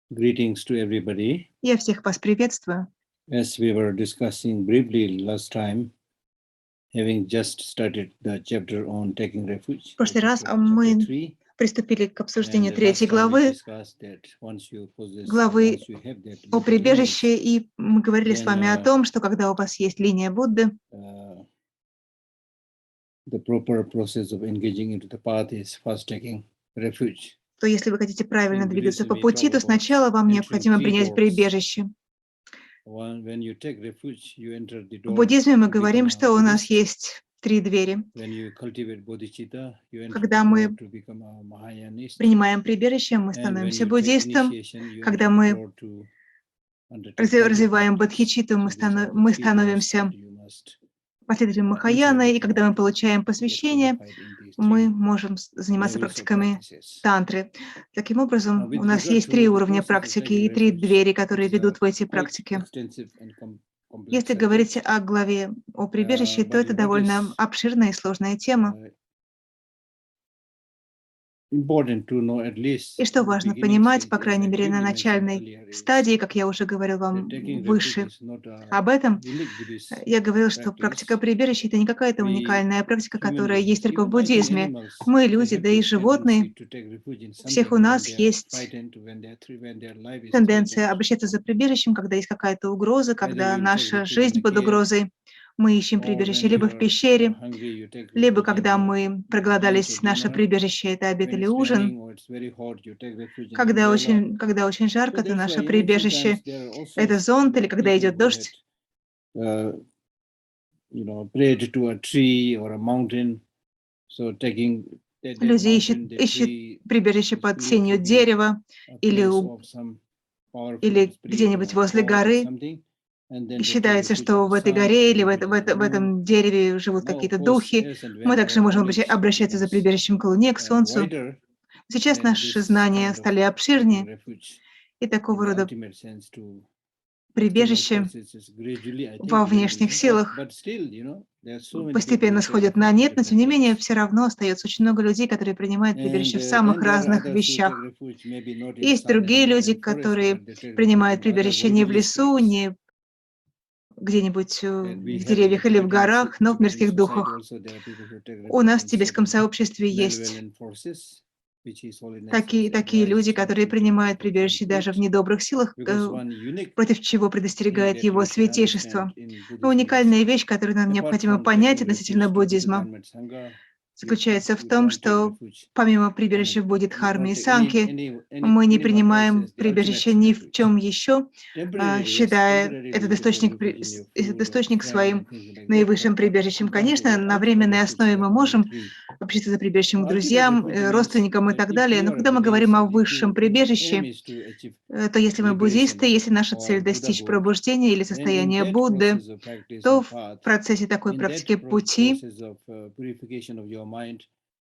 Greetings to everybody. Я всех вас приветствую. As we were discussing briefly last time, having just started the chapter on taking refuge, В прошлый раз chapter мы 3, приступили к обсуждению and третьей last time we главы, discussed that once you possess, главы once you have that о Buddha image, прибежище, и мы говорили с then, вами о том, что когда у вас есть линия Будды, the proper process of engaging into the path is first taking refuge. то если вы хотите правильно In двигаться Buddhism, по we пути, talk то about сначала вам entering необходимо three принять doors. прибежище. When you take refuge, you enter the В door буддизме мы to become говорим, a что у нас Buddhist. есть три двери. When you cultivate bodhicitta, you enter Когда the door мы to become a Mahayanist. принимаем прибежище, мы And when становимся you take буддистом. initiation, you Когда enter the мы door to undertake Vajra развиваем practice. бодхичитту, мы So these are the three doors становимся that you must последователем enter Махаяны, и if you когда want мы to получаем get посвящение, qualified in these мы three можем заниматься levels of практиками practices. тантры. Таким образом, With у нас regard есть три to the уровня process of практики taking и три refuge, двери, которые it's a ведут в эти quite практики. extensive and complex Если subject. говорить о главе о прибежище, то But это what довольно is обширная и сложная тема. important to know at least И что in the важно beginning понимать, stage, по as I крайней мере, на briefly mentioned начальной earlier, is стадии, как я уже говорил that вам taking refuge выше is not a об этом, unique Buddhist я говорил, что практика practice. прибежища – это не какая-то We, уникальная практика, human которая есть beings, только в even I think буддизме. animals, Мы, they люди, have да и this животные, tendency to take refuge in у всех something у when нас they are есть frightened, when their life is тенденция threatened. обращаться за прибежищем, когда есть какая-то угроза, Either когда you take наша refuge in жизнь a под cave, угрозой. Мы ищем or прибежище when либо в you are пещере, hungry, you take либо refuge and когда you мы lunch or проголодались, наше dinner. прибежище – это обед When или it's raining ужин. or it's very hot, you take refuge in Когда umbrella. очень So жарко, то that's наше why sometimes прибежище there are – also это зонт, или когда people идет who had дождь. prayed to a tree or a mountain. So taking that Люди mountain, the ищут tree прибежище is под believed to сенью be дерева a или, place of some powerful или spirit где-нибудь or возле god or горы. something. And И then they take считается, refuge in что the в этой sun, горе take или refuge in the в moon. этом дереве живут Now, of какие-то course, духи. as and when Мы также our можем knowledge обращаться за becomes прибежищем к Луне, к Солнцу. wider, Сейчас then наши this знания kind of стали taking обширнее, refuge и in такого the рода ultimate sense to external прибежище forces is gradually, I во think, внешних dwindling. силах But still, there are so many people постепенно who take сходят на refuge in нет, но тем different не менее things. все равно остается очень много людей, которые принимают And прибежище в самых then there are разных others who take вещах. refuge maybe not in Есть sun, другие moon люди, and forest, которые but they take refuge принимают in other прибежище не в worldly лесу, spirits не где-нибудь that we в have in the деревьях или в горах, но в Tibetan мирских society духах. also. There are people who take У refuge нас в in тибетском certain сообществе есть malevolent forces, which His Holiness has такие люди, advised not которые to take принимают that прибежище даже в refuge, недобрых силах, because one unique против чего thing предостерегает that его we can understand святейшество. in Но Buddhism is, уникальная вещь, которую нам apart необходимо from понять taking относительно refuge to Buddha буддизма, Dharma Sangha, заключается в we том, don't take что refuge. помимо I прибежища mean, в Бодхидхарме don't и take Санке, мы не anyone else принимаем as the ultimate прибежище ни в refuge. чем еще, Temporarily, yes, считая temporarily этот you can take источник, refuge in your этот food or источник friend and своим things like that, наивысшим but прибежищем. to come to Конечно, that на ultimate временной refuge, основе there мы are only можем three. обращаться за прибежищем к Ultimate друзьям, refuge means родственникам и that так if далее. you Но are a когда мы говорим Buddhist о and if высшем your aim прибежище, is to achieve то если мы буддисты, liberation если наша or цель достичь Buddhahood, пробуждения или then in состояния that Будды, process of practice то and в path, процессе такой in that практики пути, process of purification of your mind,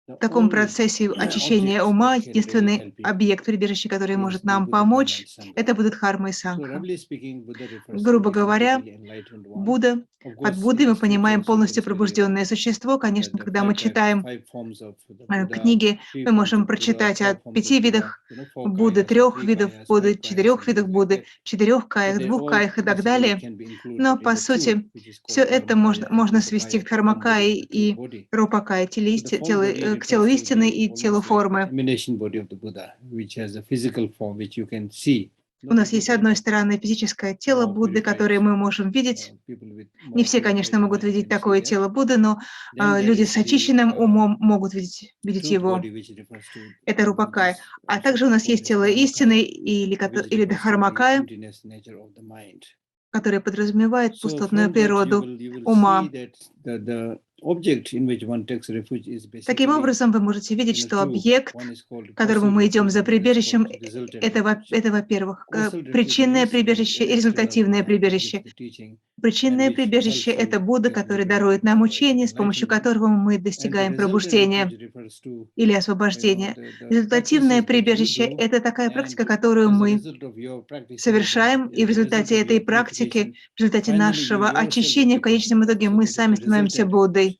the в таком only процессе очищения object ума, that can really единственный help you объект прибежища, который is может the нам Buddha Dharma помочь, and Sangha. это будет Дхарма и So Сангха. roughly speaking, Buddha refers to Грубо the говоря, completely enlightened one. Будда, Of под course, in Буддой the мы понимаем scriptures it полностью is very пробужденное существо. Конечно, the когда мы читаем five forms of the Buddha, книги, three мы forms можем of Buddha, прочитать four о forms of 5 Buddha, видах four Будды, kayas or 3 three видов kayas, Будды, five kayas 4 and видах things like Будды, that. 4 So каях, they 2 all каях и так basically далее. can be Но, included in по the truth, сути, which is все called это Dharmakaya and можно свести к Rupakaya, the form body and Дхармакае the truth и body. Рупакае, So the form body к телу refers to истины the и телу almost like the формы. emanation body of the Buddha, which has a physical form which you can see. У Not нас есть, с everybody, одной but стороны, физическое тело more Будды, purified которое мы можем видеть. people with Не more все, конечно, purified могут mind видеть can see такое that. тело Будды, но Then there люди is с the очищенным умом могут видеть truth его. body, which refers to Это in Рупакая. Buddhist А also также у нас called есть as тело истины Dharmakaya, или which refers to the Дхармакая, emptiness nature of the mind. которое подразумевает So пустотную from that природу you will see ума. that the object in which one takes refuge is Таким basically образом, вы можете видеть, что two. объект, One is called к которому causal мы идем refuge, за another is прибежищем, called resultant это, refuge. во-первых, Causal refuge причинное means when прибежище an и external результативное Buddha who gives прибежище. the teaching and Причинное which прибежище – helps это you Будда, get который liberated дарует нам or get учение, с помощью enlightenment. которого мы And the достигаем resultant пробуждения refuge refers to или освобождения. the Результативное practices that you прибежище – do, это такая and практика, которую as a мы result of your practicing, совершаем, и в as a result результате of этой your практики, purification, в результате finally you нашего yourself очищения, в become конечном Buddha. итоге So мы that is сами the становимся resultant refuge. Буддой.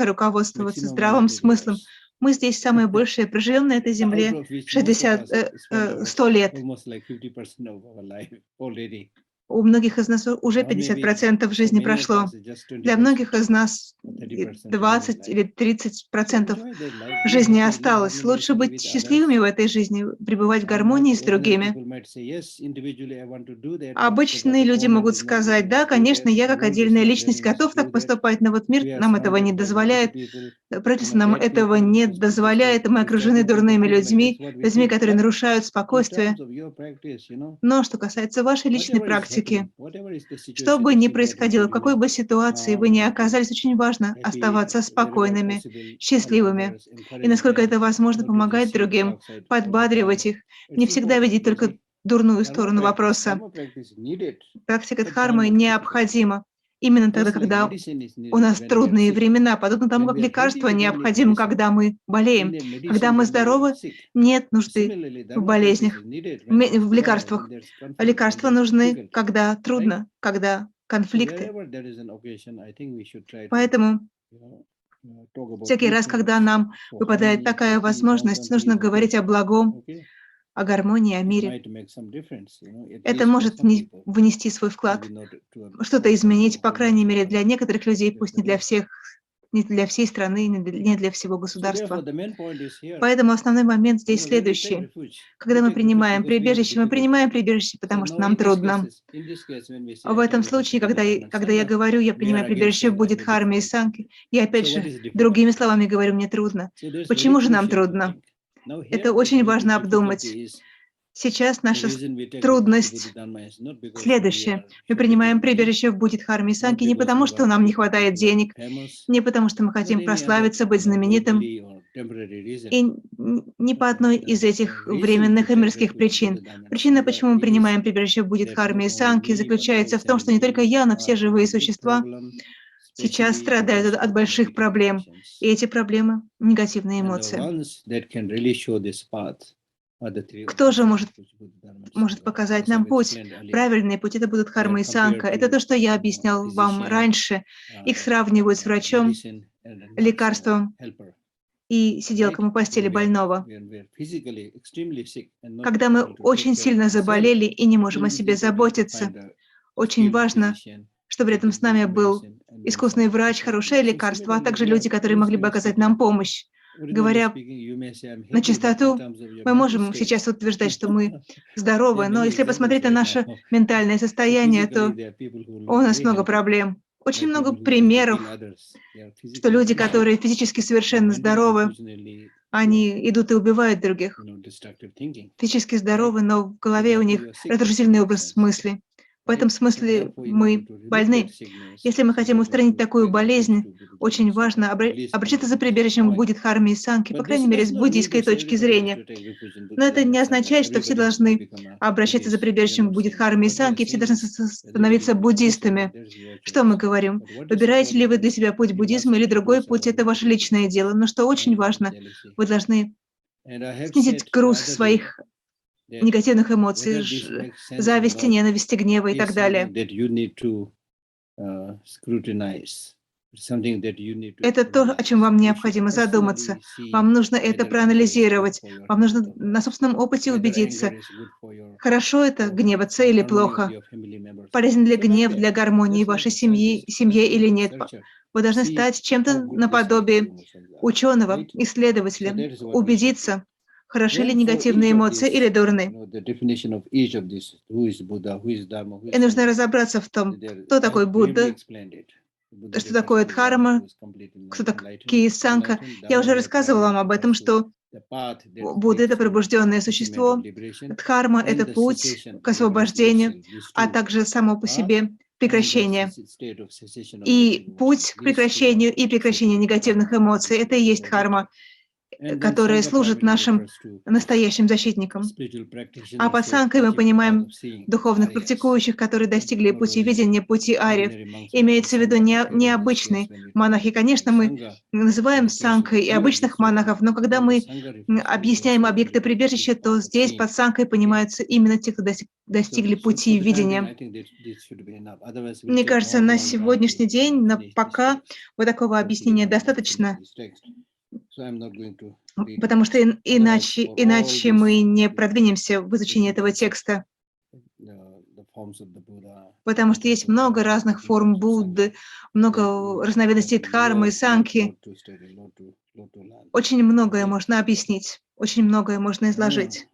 только руководствоваться maximum здравым 180 смыслом, hours. Мы здесь самые большие, проживем на этой земле 100 лет. У многих из нас уже 50% жизни прошло. Для многих из нас 20 или 30% жизни осталось. Лучше быть счастливыми в этой жизни, пребывать в гармонии с другими. Обычные люди могут сказать: да, конечно, я как отдельная личность готов так поступать, но вот мир нам этого не дозволяет, правительство нам этого не дозволяет, мы окружены дурными людьми, которые нарушают спокойствие. Но что касается вашей личной практики, что бы ни происходило, в какой бы ситуации вы ни оказались, очень важно оставаться спокойными, счастливыми. И насколько это возможно, помогать другим, подбадривать их, не всегда видеть только дурную сторону вопроса. Практика дхармы необходима именно тогда, когда у нас трудные времена, подобно тому, как лекарство необходимо, когда мы болеем. Когда мы здоровы, нет нужды в болезнях, в лекарствах. Лекарства нужны, когда трудно, когда конфликты. Поэтому всякий раз, когда нам выпадает такая возможность, нужно говорить о благом, о гармонии, о мире. Это может внести свой вклад, что-то изменить, по крайней мере, для некоторых людей, пусть не для всех, не для всей страны, не для всего государства. Поэтому основной момент здесь следующий. Когда мы принимаем прибежище, потому что нам трудно. В этом случае, когда я говорю, я принимаю прибежище, будет дхарма и санки, я опять же другими словами говорю, мне трудно. Почему же нам трудно? Это очень важно обдумать. Сейчас наша трудность следующая. Мы принимаем прибежище в Буддхи Дхарме и Санке не потому, что нам не хватает денег, не потому, что мы хотим прославиться, быть знаменитым, и не по одной из этих временных и мирских причин. Причина, почему мы принимаем прибежище в Буддхи Дхарме и Санке, заключается в том, что не только я, но все живые существа сейчас страдают от больших проблем. И эти проблемы – негативные эмоции. Кто же может показать нам путь? Правильный путь – это будут дхарма и санка. Это то, что я объяснял вам раньше. Их сравнивают с врачом, лекарством и сиделком у постели больного. Когда мы очень сильно заболели и не можем о себе заботиться, очень важно, чтобы рядом с нами был искусный врач, хорошее лекарство, а также люди, которые могли бы оказать нам помощь. Говоря на чистоту, мы можем сейчас утверждать, что мы здоровы, но если посмотреть на наше ментальное состояние, то у нас много проблем. Очень много примеров, что люди, которые физически совершенно здоровы, они идут и убивают других. Физически здоровы, но в голове у них разрушительный образ мысли. В этом смысле мы больны. Если мы хотим устранить такую болезнь, очень важно обращаться за прибежищем к Буддхи Дхарме и Санке, по крайней мере, с буддийской точки зрения. Но это не означает, что все должны обращаться за прибежищем к Буддхи Дхарме и Санке, и все должны становиться буддистами. Что мы говорим? Выбираете ли вы для себя путь буддизма или другой путь, это ваше личное дело. Но что очень важно, вы должны снизить груз своих негативных эмоций, зависти, ненависти, гнева и так далее. Это то, о чем вам необходимо задуматься. Вам нужно это проанализировать. Вам нужно на собственном опыте убедиться, хорошо это гневаться или плохо. Полезен ли гнев для гармонии вашей семье или нет. Вы должны стать чем-то наподобие ученого, исследователя, убедиться, хороши ли негативные эмоции или дурны. И нужно разобраться в том, кто такой Будда, что такое дхарма, кто такие санка. Я уже рассказывала вам об этом, что Будда – это пробужденное существо, дхарма – это путь к освобождению, а также само по себе прекращение. И путь к прекращению и прекращению негативных эмоций – это и есть дхарма, которые служат нашим настоящим защитникам. А под санкой мы понимаем духовных практикующих, которые достигли пути видения, пути ариев. Имеется в виду необычные монахи. Конечно, мы называем санкой и обычных монахов, но когда мы объясняем объекты прибежища, то здесь под санкой понимаются именно те, кто достигли пути видения. Мне кажется, на сегодняшний день, но пока вот такого объяснения достаточно. потому что иначе мы не продвинемся в изучении этого текста. Потому что есть много разных форм Будды, много разновидностей Дхармы и Санки. Очень многое можно объяснить, очень многое можно изложить.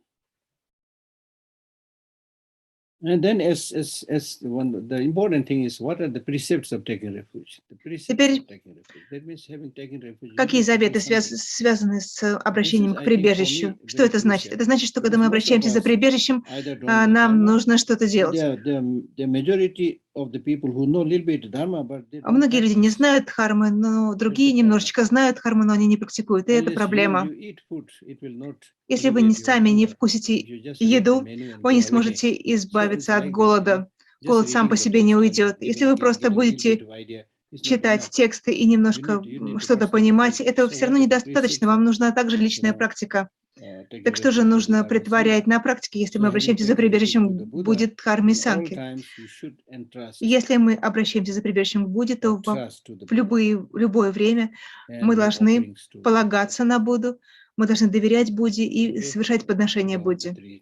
And then the important thing is, what are the precepts of taking refuge? The precepts Теперь, of taking refuge. That means having taken refuge. какие заветы связаны с обращением к прибежищу? Что это значит? Это значит, что когда мы обращаемся за прибежищем, нам нужно что-то делать. Многие люди не знают Дхармы, но другие немножечко знают Дхарму, но они не практикуют, и это проблема. Если вы сами не вкусите еду, вы не сможете избавиться от голода. Голод сам по себе не уйдет. Если вы просто будете читать тексты и немножко что-то понимать, этого все равно недостаточно. Вам нужна также личная практика. Так что же нужно претворять на практике, если мы обращаемся за прибежищем будет Дхарме и Санки? Если мы обращаемся за прибежищем к Будде, то в любое время мы должны полагаться на Будду, мы должны доверять Будде и совершать подношение Будде.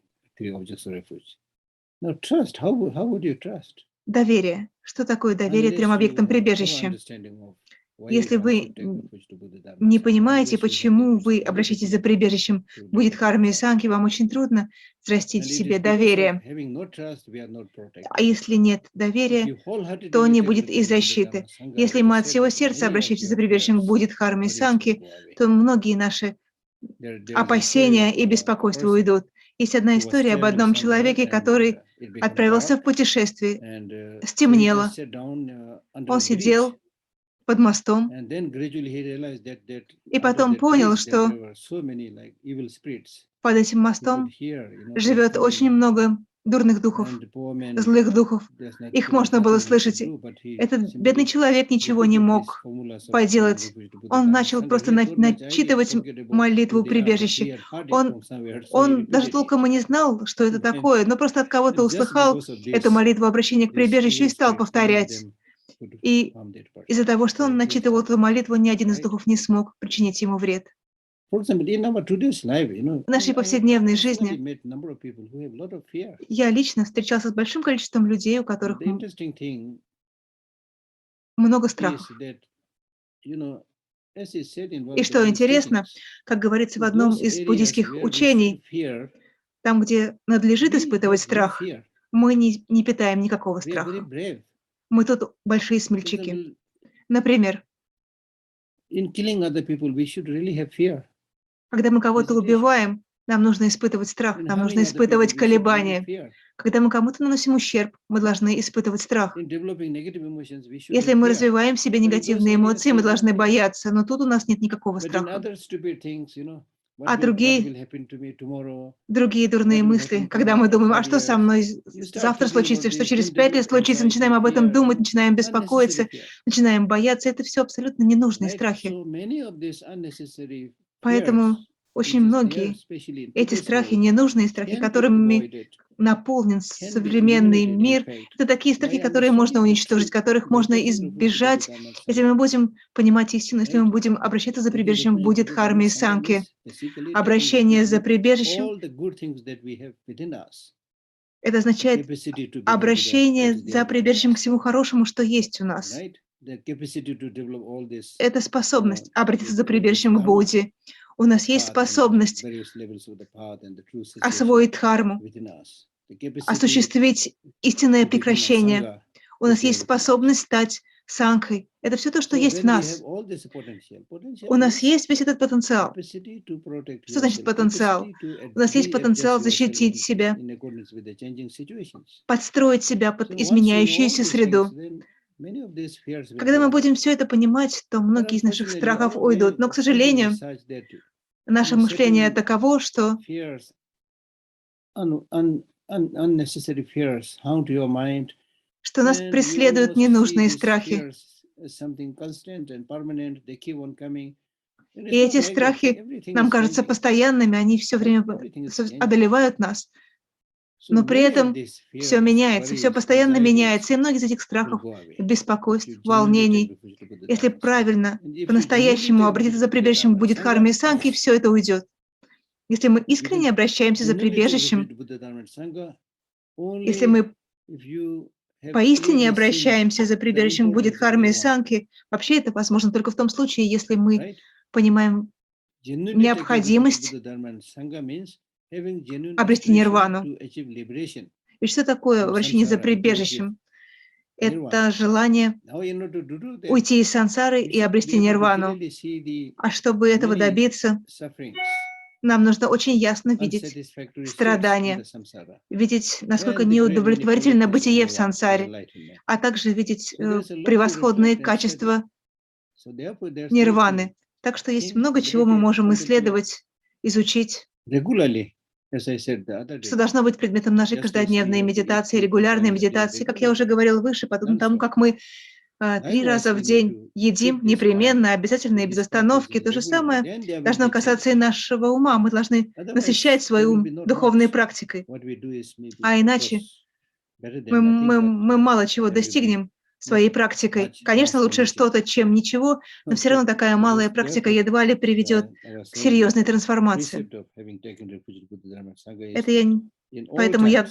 Доверие. Что такое доверие трем объектам прибежища? Если вы не понимаете, почему вы обращаетесь за прибежищем будет Дхарме и Санки, вам очень трудно взрастить в себе доверие. А если нет доверия, то не будет и защиты. Если мы от всего сердца обращаемся за прибежищем будет Дхарме и Санки, то многие наши опасения и беспокойства уйдут. Есть одна история об одном человеке, который отправился в путешествие. Стемнело. Он сидел под мостом и потом понял, что под этим мостом живет очень много дурных духов, злых духов. Их можно было слышать. Этот бедный человек ничего не мог поделать. Он начал просто начитывать молитву прибежища. Он даже толком и не знал, что это такое, но просто от кого-то услыхал эту молитву обращения к прибежищу и стал повторять. И из-за того, что он начитывал эту молитву, ни один из духов не смог причинить ему вред. В нашей повседневной жизни я лично встречался с большим количеством людей, у которых много страхов. И что интересно, как говорится в одном из буддийских учений, там, где надлежит испытывать страх, мы не питаем никакого страха. Мы тут большие смельчаки. Например, когда мы кого-то убиваем, нам нужно испытывать страх, нам нужно испытывать колебания. Когда мы кому-то наносим ущерб, мы должны испытывать страх. Если мы развиваем в себе негативные эмоции, мы должны бояться, но тут у нас нет никакого страха. А другие дурные мысли, когда мы думаем, а что со мной завтра случится, что через 5 лет случится, начинаем об этом думать, начинаем беспокоиться, начинаем бояться. Это все абсолютно ненужные страхи. Поэтому очень многие эти страхи, ненужные страхи, которыми наполнен современный мир, это такие страхи, которые можно уничтожить, которых можно избежать, если мы будем понимать истину, если мы будем обращаться за прибежищем будет Дхарме и Санки. Обращение за прибежищем — это означает обращение за прибежищем к всему хорошему, что есть у нас. Это способность обратиться за прибежищем к Будде. У нас есть способность освоить дхарму, осуществить истинное прекращение. У нас есть способность стать санкхой. Это все то, что есть в нас. У нас есть весь этот потенциал. Что значит потенциал? У нас есть потенциал защитить себя, подстроить себя под изменяющуюся среду. Когда мы будем все это понимать, то многие из наших страхов уйдут. Но, к сожалению, наше мышление таково, что нас преследуют ненужные страхи. И эти страхи нам кажутся постоянными, они все время одолевают нас. Но при этом все меняется, все постоянно меняется, и многие из этих страхов, беспокойств, волнений, если правильно, по-настоящему обратиться за прибежищем будет Дхарма и Санги, все это уйдет. Если мы искренне обращаемся за прибежищем, если мы поистине обращаемся за прибежищем будет Дхарма и Санги, вообще это возможно только в том случае, если мы понимаем необходимость обрести нирвану. И что такое обращение за прибежищем? Это желание уйти из сансары и обрести нирвану. А чтобы этого добиться, нам нужно очень ясно видеть страдания, видеть, насколько неудовлетворительно бытие в сансаре, а также видеть превосходные качества нирваны. Так что есть много чего мы можем исследовать, изучить, что должно быть предметом нашей каждодневной медитации, регулярной медитации. Как я уже говорил выше, подобно тому, как мы 3 раза в день едим непременно, обязательно и без остановки, то же самое должно касаться и нашего ума. Мы должны насыщать свой ум духовной практикой. А иначе мы мало чего достигнем своей практикой. Конечно, лучше что-то, чем ничего, но все равно такая малая практика едва ли приведет к серьезной трансформации. Поэтому я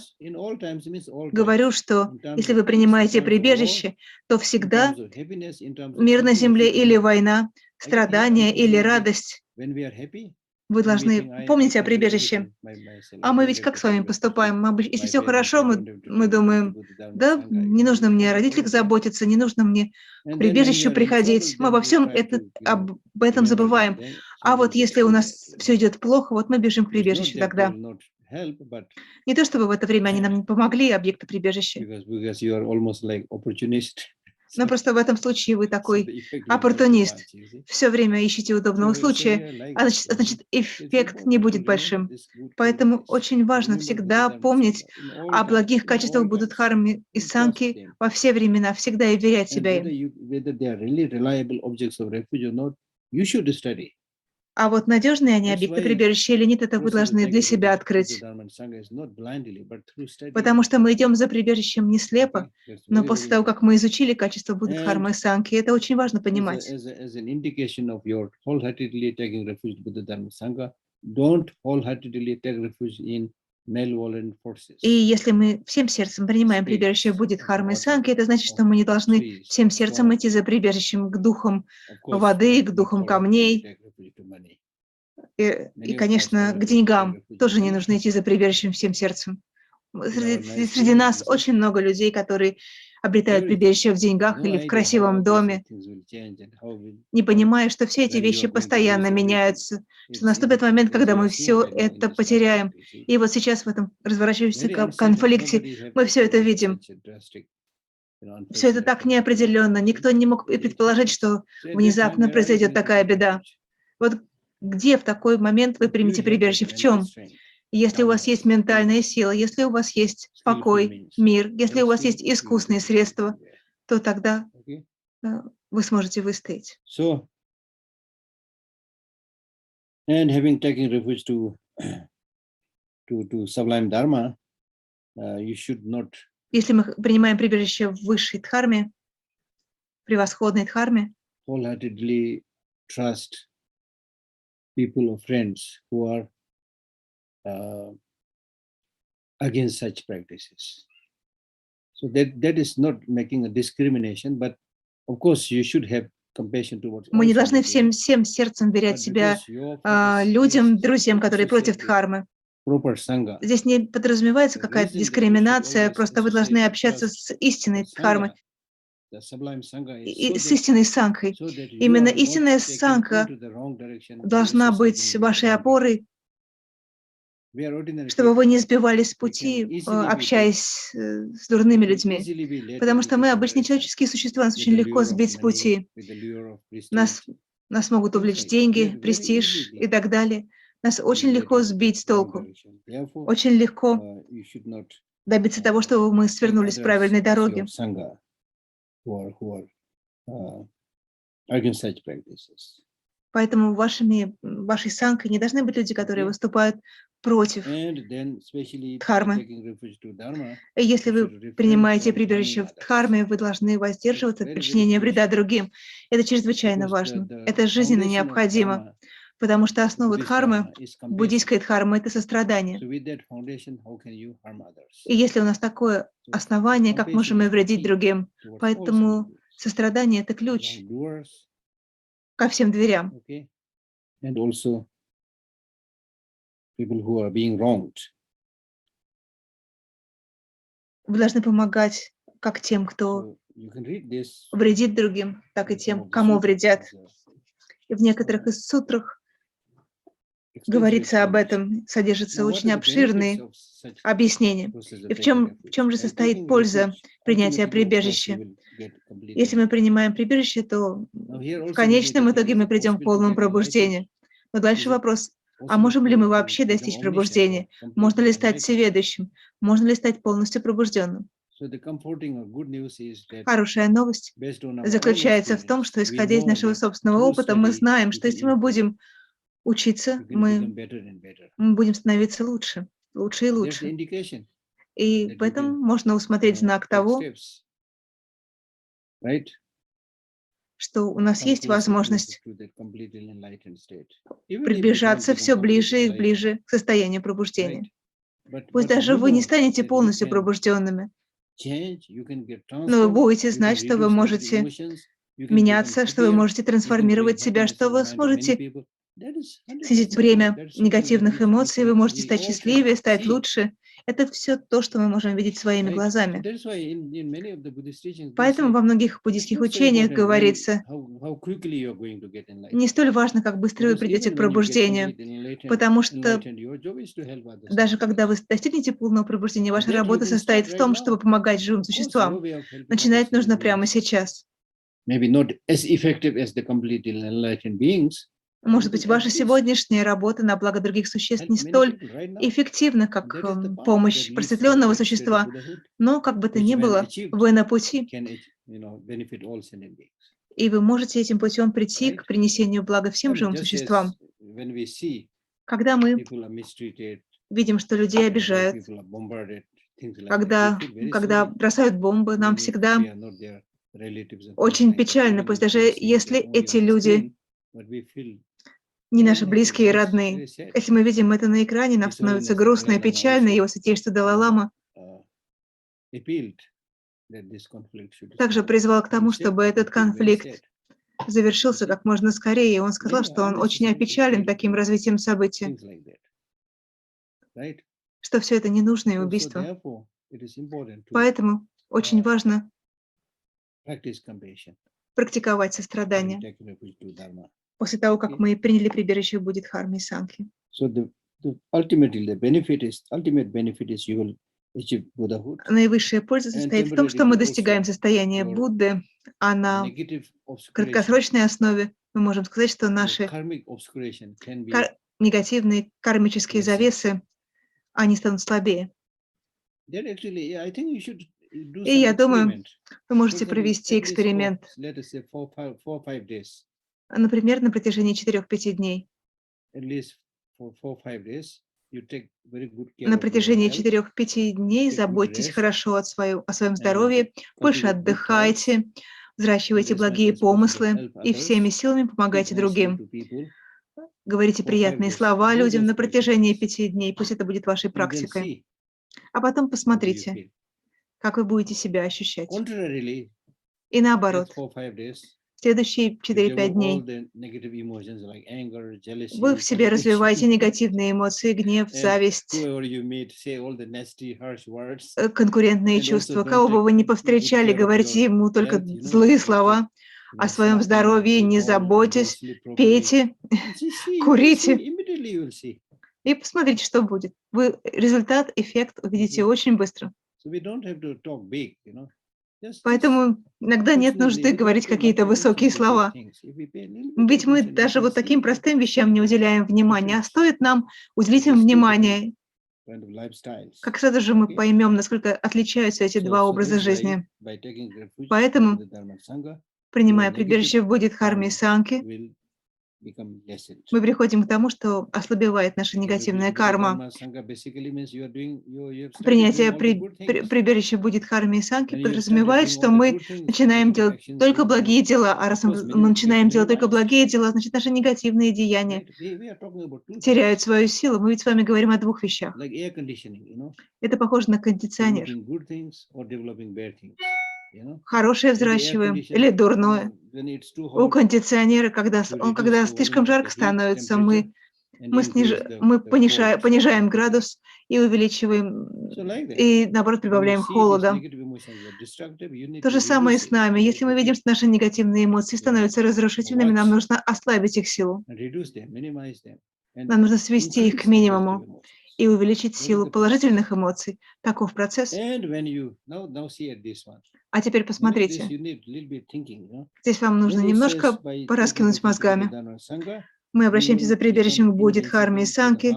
говорю, что если вы принимаете прибежище, то всегда мир на земле или война, страдания или радость, вы должны помнить о прибежище. А мы ведь как с вами поступаем? Если все хорошо, мы думаем, да, не нужно мне о родителях заботиться, не нужно мне к прибежищу приходить. Мы об этом забываем. А вот если у нас все идет плохо, вот мы бежим к прибежищу тогда. Не то чтобы в это время они нам не помогли, объекты прибежища. Но просто в этом случае вы такой оппортунист. Все время ищете удобного случая, а значит, эффект не будет большим. Поэтому очень важно всегда помнить о благих качествах Буддхармы и Санки во все времена, всегда и верять себя им. А вот надежные они объекты прибежища или нет, это вы должны для себя открыть. Потому что мы идем за прибежищем не слепо, но после того, как мы изучили качество Буддхармы и Санки, это очень важно понимать. И если мы всем сердцем принимаем прибежище в Буддхармы и Санки, это значит, что мы не должны всем сердцем идти за прибежищем к духам воды, к духам камней. И, конечно, к деньгам тоже не нужно идти за прибежищем всем сердцем. Среди нас очень много людей, которые обретают прибежище в деньгах или в красивом доме, не понимая, что все эти вещи постоянно меняются, что наступит момент, когда мы все это потеряем. И вот сейчас в этом разворачивающемся конфликте мы все это видим. Все это так неопределенно. Никто не мог и предположить, что внезапно произойдет такая беда. Вот где в такой момент вы примете прибежище? В чем? Если у вас есть ментальная сила, если у вас есть покой, мир, если у вас есть искусные средства, то тогда вы сможете выстоять. And having taken refuge to sublime dharma, you should not. Если мы принимаем прибежище в высшей дхарме, превосходной дхарме, wholeheartedly trust people or friends who are against such practices. So that is not making a discrimination, but of course you should have compassion towards. Мы не должны всем сердцем доверять себя людям, друзьям, которые против дхармы. Здесь не подразумевается какая-то дискриминация, просто вы должны общаться с истинной дхармой, и с истинной сангхой. Именно истинная сангха должна быть вашей опорой, чтобы вы не сбивались с пути, общаясь с дурными людьми. Потому что мы обычные человеческие существа, нас очень легко сбить с пути. Нас могут увлечь деньги, престиж и так далее. Нас очень легко сбить с толку. Очень легко добиться того, чтобы мы свернули с правильной дороги. Поэтому вашей санкой не должны быть люди, которые выступают против And then, especially by дхармы. taking refuge to Dharma, И если you вы should refrain принимаете from прибежище harming в others. дхарме, вы должны воздерживаться от Very, very причинения вреда crucial. другим. Это чрезвычайно Because важно. the Это жизненно foundation of необходимо, dharma, потому что основа Buddhist дхармы, dharma, is compassion. буддийской дхармы, это сострадание. So with that foundation, how can you harm others? И если у нас такое So основание, как compassion можем мы is the вредить key другим? towards all Поэтому scenarios. сострадание – это ключ Wrongdoers, ко всем дверям. okay, and also people who are being wronged. Вы должны помогать как тем, кто So you can read this вредит другим, так и in some тем, of the кому sutras. вредят. There's И в некоторых из сутрах extensive говорится об explanation. этом, содержатся Now, what очень are the benefits обширные of such объяснения. process of И в taking чем refuge? же By состоит taking польза refuge, принятия ultimately, of course, you прибежища? will get complete Если мы enlightenment. принимаем прибежище, то Now, here в also we need конечном that it итоге is мы it придем к possible to полному get enlightened? пробуждению. Но дальше Is it вопрос, а possible можем ли мы to вообще become достичь omniscient or пробуждения? completely Можно ли стать enlightened? всеведущим? Можно ли стать полностью пробужденным? So the comforting or good news is that Хорошая новость based on our own заключается в том, experience, что, we исходя из know нашего that собственного through опыта, мы study знаем, you что can если мы improve, будем учиться, you can become better and better. мы будем становиться лучше, лучше и There's the лучше. indication И that в you этом can можно усмотреть знак take того, steps, right? что у нас Come есть closer, closer возможность to that completely enlightened state. Even if you don't приближаться become все ближе completely и enlightened, ближе к состоянию right? пробуждения. But Пусть you даже вы не know станете that you полностью can пробужденными, change, you can get но вы transformed, будете you can знать, что вы reduce negative можете emotions, you can become меняться, что вы happier, можете you can bring трансформировать себя, happiness что in the вы mind of many сможете people. That is 100% снизить true. бремя That is something that негативных эмоций, вы можете we стать all can счастливее, стать see, лучше. Это все то, что мы можем видеть своими right? So глазами. that is why in many of the Buddhist teachings they Поэтому say во многих it's буддийских not so учениях important when, говорится, how quickly you are going to get enlightened. не столь важно, как быстро вы Because придете even к when you get пробуждению, completely потому что enlightened, your job is to help others. даже когда вы достигнете полного пробуждения, ваша That you работа can состоит start в right том, now. чтобы помогать живым Of course, your существам. way of helping Начинать others нужно will be прямо сейчас. maybe not as effective as the completely enlightened beings, but Может you быть, can ваша at least сегодняшняя работа на благо других существ help не many столь people right now. эффективна, And как that is the path that помощь leads to просветленного that state of существа, Buddhahood, но как бы то ни which when было, achieved вы на пути, can benefit all sentient beings. и вы можете этим путем прийти Right? к принесению блага всем I mean, живым just существам. as when we see Когда мы people are mistreated, видим, что людей why обижают, people are bombarded, things like that, we когда feel very когда sorry, бросают бомбы, нам even if всегда we are not their relatives or things очень like that. печально, Even пусть if we даже are seeing если them only эти on the люди screen, but we feel не very наши unhappy. близкие и That's родные. very sad. Если мы видим это на экране, нам His становится Holiness грустно и Dalai Lama печально. also Его святейшество Далай-лама appealed that this conflict should также stop. призвал к And he тому, said чтобы that he этот feel very конфликт sad. завершился как можно скорее. И он сказал, Many что он очень unnecessary опечален betrayals таким and развитием событий, things like that. Right? что все это ненужные So убийства. therefore, it is important to Поэтому очень важно practice compassion практиковать when we сострадание take refuge to Dharma. после того, как мы приняли прибежище в Буддхарме и Санхе. So ultimately, the ultimate benefit is you will achieve Buddhahood. Наивысшая польза And состоит в том, что мы temporarily достигаем also состояния your Будды, а на negative obscuration, краткосрочной основе мы можем сказать, что your наши karmic obscuration can be негативные кармические lessened. завесы, они станут слабее. That actually, I think you should do И some я думаю, experiment. вы For можете example, провести at least for, эксперимент, let us say, 4-5 days. например, на протяжении 4-5 дней. At least for 4-5 days, you take very good care На of your протяжении health, 4-5 дней take good заботьтесь rest, хорошо о своем and здоровье, больше cultivate good thoughts. отдыхайте, взращивайте And as much благие as possible, помыслы help и others, всеми силами speak помогайте nicely другим. to people Говорите for 5 приятные days. слова Do людям those на протяжении practices 5 дней. Пусть это будет вашей and then практикой. see А потом how do you посмотрите, feel. как вы будете себя ощущать. Contrarily, И наоборот, next 4-5 days, следующие you 4-5 develop all дней the negative emotions like anger, jealousy, вы в себе развиваете competition, негативные эмоции, гнев, and зависть, whoever you meet, say all the nasty, harsh words, конкурентные and also чувства. don't Кого бы take вы ни good повстречали, care of говорите your ему только health, злые you слова take, о своем smoking, здоровье, не alcohol, you don't заботьтесь, sleep properly. пейте, And see, курите, immediately you will see. и посмотрите, что будет. Вы результат, эффект увидите Okay. очень быстро. So we don't have to talk big, Just Поэтому иногда нет fortunately, нужды we don't говорить pay much какие-то attention высокие to big слова. things. If we pay a little bit Ведь мы attention, we даже can вот таким see простым вещам не уделяем внимания, а difference стоит нам уделить им in these two внимание, different kind of lifestyles. как сразу же мы Okay? поймем, насколько отличаются эти два So образа that's why жизни. by taking refuge in Поэтому, the Dharma Sangha, your принимая negative прибежище в Буддхарме и karma Санхе, will мы приходим к тому, что ослабевает наша негативная карма. Принятие прибежища будет харме и санки подразумевает, что мы начинаем делать только благие дела, а раз мы начинаем делать только благие дела, значит, наши негативные деяния теряют свою силу. Мы ведь с вами говорим о двух вещах. Это похоже на кондиционер. Хорошее взращиваем или дурное. У кондиционера, когда слишком жарко становится, мы понижаем градус и увеличиваем, и наоборот прибавляем холода. То же самое и с нами. Если мы видим, что наши негативные эмоции становятся разрушительными, нам нужно ослабить их силу. Нам нужно свести их к минимуму и увеличить силу положительных эмоций. Таков процесс. А теперь посмотрите. Здесь вам нужно немножко пораскинуть мозгами. Мы обращаемся за прибежищем к Будде, Дхарме и Санке,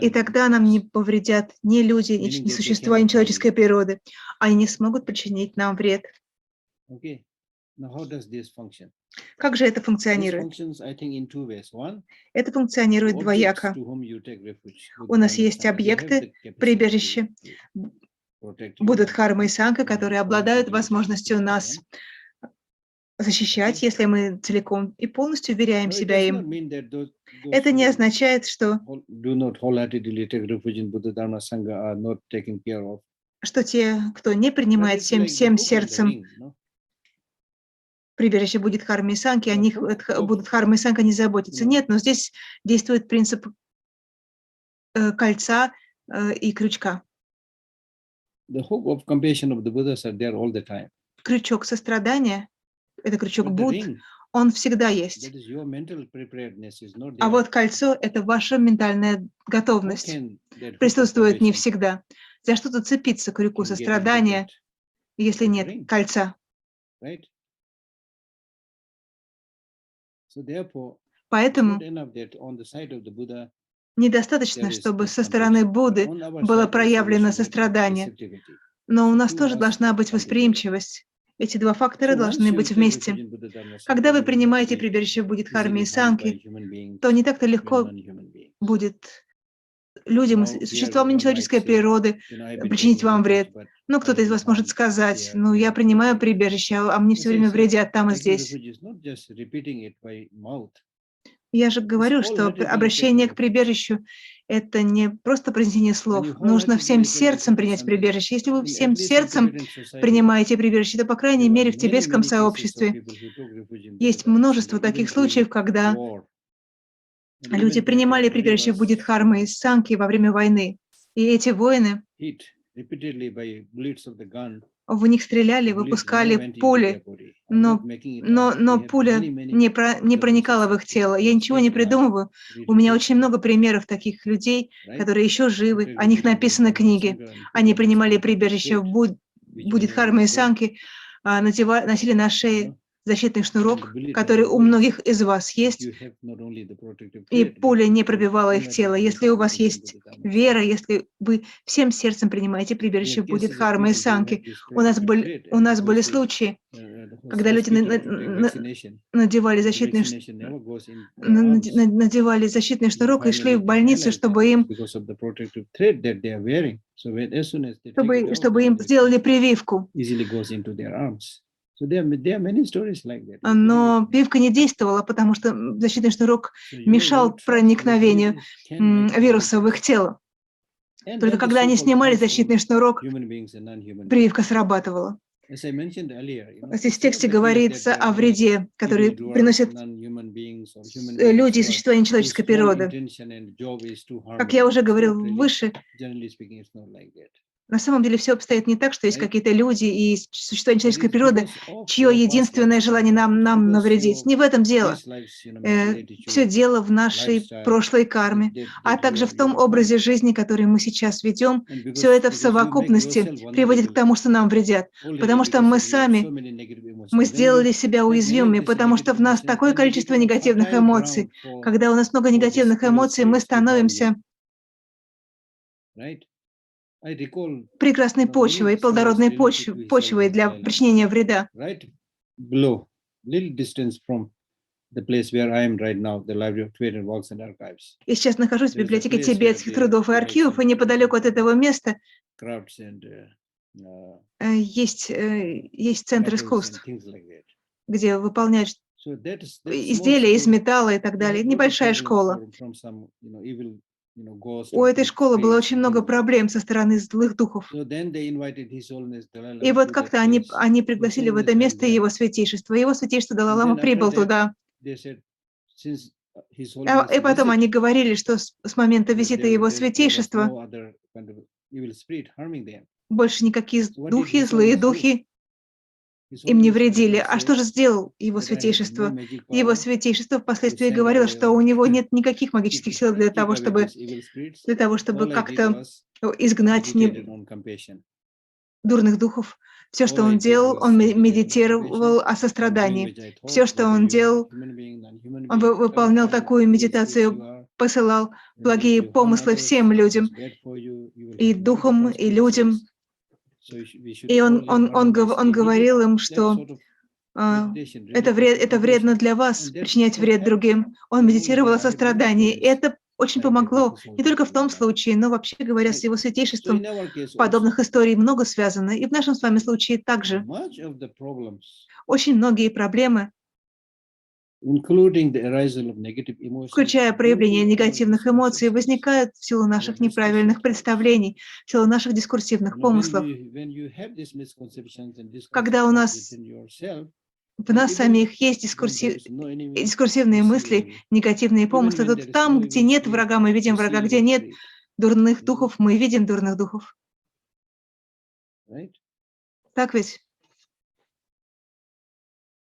и тогда нам не повредят ни люди, ни существа, ни человеческой природы. Они не смогут причинить нам вред. Как же это функционирует? Это функционирует двояко. У нас есть объекты прибежища, Будда, Дхарма и Санка, которые обладают возможностью нас защищать, если мы целиком и полностью уверяем себя им. Это не означает, что те, кто не принимает всем сердцем прибежище будет Дхарма и Санки, о них будут Дхарма и Санка не заботиться. Нет, но здесь действует принцип кольца и крючка. Крючок сострадания, это крючок Будд, он всегда есть. А вот кольцо – это ваша ментальная готовность. Присутствует не всегда. За что тут цепиться к крюку сострадания, если нет кольца? Поэтому недостаточно, чтобы со стороны Будды было проявлено сострадание, но у нас тоже должна быть восприимчивость. Эти два фактора должны быть вместе. Когда вы принимаете прибежище Будды, Дхарме и Санки, то не так-то легко будет людям, существам нечеловеческой природы причинить вам вред. Ну, кто-то из вас может сказать, ну, я принимаю прибежище, а мне все время вредят там и здесь. Я же говорю, что обращение к прибежищу – это не просто произнесение слов. Нужно всем сердцем принять прибежище. Если вы всем сердцем принимаете прибежище, то, по крайней мере, в тибетском сообществе есть множество таких случаев, когда люди принимали прибежище Будды, Дхармы и Санки во время войны. И эти воины, в них стреляли, выпускали пули, но пуля не проникала в их тело. Я ничего не придумываю. У меня очень много примеров таких людей, которые еще живы. О них написаны книги. Они принимали прибежище в Будде, Дхарме и Санки, носили на шее защитный шнурок, который у многих из вас есть, и пуля не пробивала их тело. Если у вас есть вера, если вы всем сердцем принимаете прибежище Будды, Дхармы и Санки, у нас были случаи, когда люди надевали защитный шнурок и шли в больницу, чтобы им сделали прививку. Но прививка не действовала, потому что защитный шнурок мешал проникновению вируса в их тело. Только когда они снимали защитный шнурок, прививка срабатывала. Здесь в тексте говорится о вреде, который приносят люди и существа нечеловеческой природы. Как я уже говорил выше, на самом деле все обстоит не так, что есть какие-то люди и существа нечеловеческой природы, чье единственное желание нам навредить. Не в этом дело. Все дело в нашей прошлой карме, а также в том образе жизни, который мы сейчас ведем. Все это в совокупности приводит к тому, что нам вредят. Потому что мы сделали себя уязвимыми, потому что в нас такое количество негативных эмоций. Когда у нас много негативных эмоций, мы становимся прекрасной почвой, плодородной почвой для причинения вреда. the place where I am right now, the Library of Tibetan Works and Archives. И сейчас нахожусь в There is a библиотеке place where тибетских they трудов и provide архивов, и some неподалеку от этого места crafts and есть центр metals искусств, and things like that. где выполняют So that's изделия из металла и так They далее. had lot of Небольшая problems школа. from some, evil, ghost У or этой from школы было spirits очень and много things like that. проблем со стороны злых духов. So then they invited His Holiness Dalai Lama И вот to that как-то place. они His пригласили в Holiness это went место there. его святейшество. Его святейшество And Далай-лама then after прибыл that, туда. they said, since His И Holiness потом visit, они говорили, что с момента визита его there was святейшества no other kind of evil spirit harming them. больше никакие So what did духи, His злые Holiness do? духи His им не Holiness вредили. later А что said же сделал его that I have no святейшество? magic Его power святейшество to впоследствии send говорил, away что or у него нет никаких магических сил для kick того, away these чтобы evil spirits. All I did как-то was изгнать meditated on compassion. дурных духов. Все, что All I он did делал, was он meditate on медитировал compassion о and doing сострадании. which I Все, thought, что whether он you are делал, human being, non-human он being, whatever выполнял kind of такую evil spirits you медитацию, are, посылал and if благие you harm помыслы others, всем it людям, is bad for you, you will и have negative духам, и людям. consequences. So we should И all он, live он, он, гов- harmoniously. он He did говорил им, that что sort of meditation, really это practical вредно compassion, для вас and that причинять вред helped. другим. Он Not only медитировал that, о I had many сострадании. И friends это очень like that with помогло His не Holiness только в том Dalai Lama. случае, но вообще говоря, с Right. его So святейшеством. in our case Подобных also, историй много связано. И в нашем с вами случае также. much of the problems, Очень многие проблемы, including the arisal of negative emotions, включая due проявление to our негативных эмоций, misconceptions, возникают в силу our наших discursive неправильных thoughts. представлений, в силу наших дискурсивных помыслов. When you have these misconceptions and discursive Когда у thoughts нас within yourself, в then нас even самих есть when there is no enemy, дискурсивные we see мысли, enemy. негативные Even помыслы, when то there is там, no где evil нет spirit, врага, мы видим we врага, see где evil нет spirit, дурных духов, мы видим дурных духов. right? Так ведь?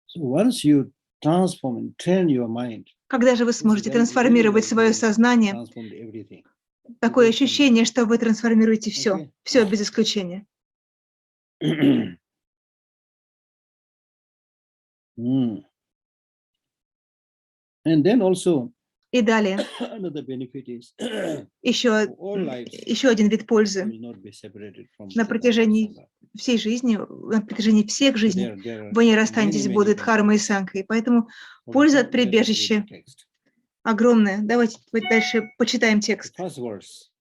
So once you transform and train your mind, Когда же вы it's сможете very трансформировать like свое you сознание? transformed everything. Такое without ощущение, что вы трансформируете все, Okay. все без исключения. Mm. And then also И далее, another benefit is еще один вид пользы. will not be separated from На Siddhanta протяжении Sangha. всей жизни, на протяжении всех So жизней there are вы не расстанетесь many Буддой, Дхармой и benefits. Санкой. Поэтому Okay, польза so от let us read прибежища the text. огромная. Давайте дальше почитаем The текст. first verse.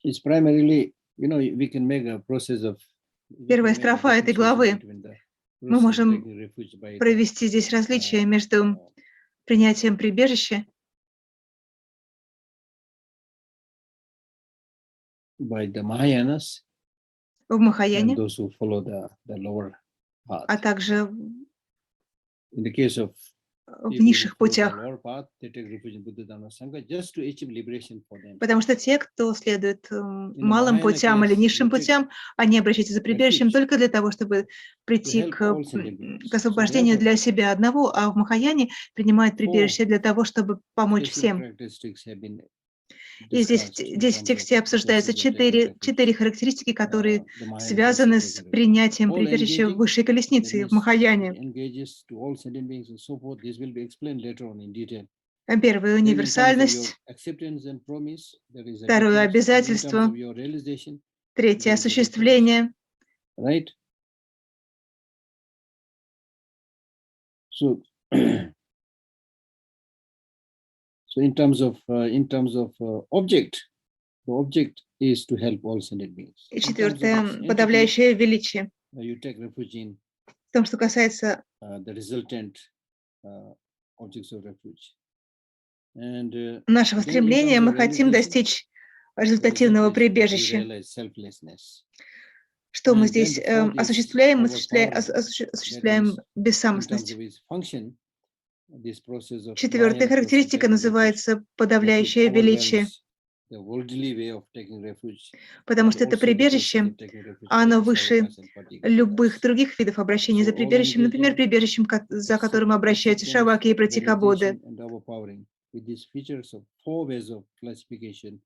It's primarily, we can make a process of. Первая строфа этой главы. Мы можем провести здесь различия между принятием прибежища by the Mahayanas в and Махаяне, those who follow the lower path. а также In the case of в people who низших follow the путях. lower path, they take refuge in Buddha Dhamma Sangha just to achieve liberation for them. Потому что те, кто следует малым Mahayana путям или case, низшим you take путям, они обращаются за прибежищем refuge только для того, чтобы прийти help all sentient beings. к освобождению So для себя одного, а в Махаяне принимают прибежище для того, чтобы помочь specific всем. characteristics have been И здесь discussed in в terms of тексте the обсуждаются process of taking refuge. четыре характеристики, которые The Mahayana связаны process of с taking refuge. принятием All прибежища engaging, высшей that колесницы в means it Махаяне. engages to all sentient beings and so forth. This will be explained later on in detail. Первая — Then in terms of your универсальность, acceptance and promise, there is a второе — difference. And in terms обязательство, of your realization, третье — there is a difference. осуществление. Right? So, so in terms of object, the object is to help all sentient beings. И In terms of четвертое its — entity, подавляющее величие. you take refuge in В том, что касается the resultant objects of refuge. And нашего then in стремления, terms мы of хотим realization, достичь the result результативного is that you прибежища. realize selflessness. Что мы And then здесь the fourth is осуществляем? Мы overpowering. осуществляем That is, in terms бессамостность. of its function, this process of Четвертая Mahayana process of характеристика taking refuge, называется that it подавляющее величие, overwhelms the worldly way of taking refuge, потому and что это also the process прибежище, of taking refuge by оно the выше sarakas and patikas. любых других видов обращения So за all прибежищем, например, engaging, прибежищем, за которым обращаются acceptance, шаваки и пратикабоды. realization, and overpowering with these features of four ways of classification.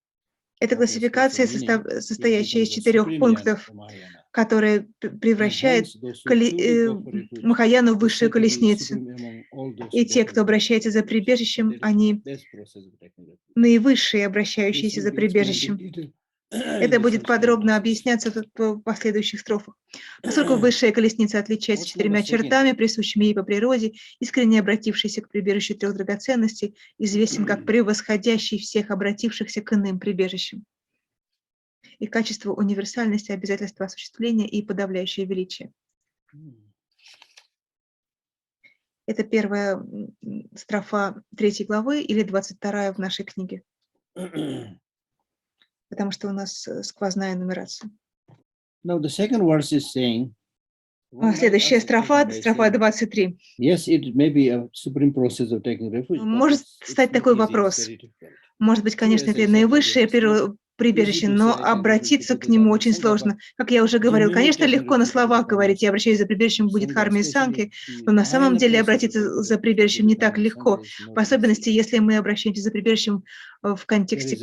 Это of a классификация, special meaning, it состоящая из becomes the 4 supreme jnana пунктов, of Mahayana. которая And превращает hence, those who truly go for refuge Махаяну в is высшую said to be колесницу. supreme among all those И who те, go кто for обращается за refuge. So прибежищем, that is они the best process of taking refuge. наивысшие, This обращающиеся will за be explained in прибежищем. detail Это будет подробно объясняться тут в последующих строфах. Поскольку высшая колесница отличается 4 чертами, присущими ей по природе, искренне обратившийся к прибежищу 3 драгоценностей, известен как превосходящий всех обратившихся к иным прибежищам. И качество универсальности, обязательства осуществления и подавляющее величие. Это первая строфа 3 главы или 22 в нашей книге. Потому что у нас сквозная нумерация. Now the second verse is saying, Следующая строфа, строфа 23. yes, it may be a supreme process of taking refuge, Может стать такой вопрос. Может быть, конечно, это наивысшее прибежище, но обратиться к нему очень сложно. Как я уже говорил, конечно, легко на словах говорить, я обращаюсь за прибежищем, будет Харми и Санки, но на самом деле обратиться за прибежищем не так легко. В особенности, если мы обращаемся за прибежищем в контексте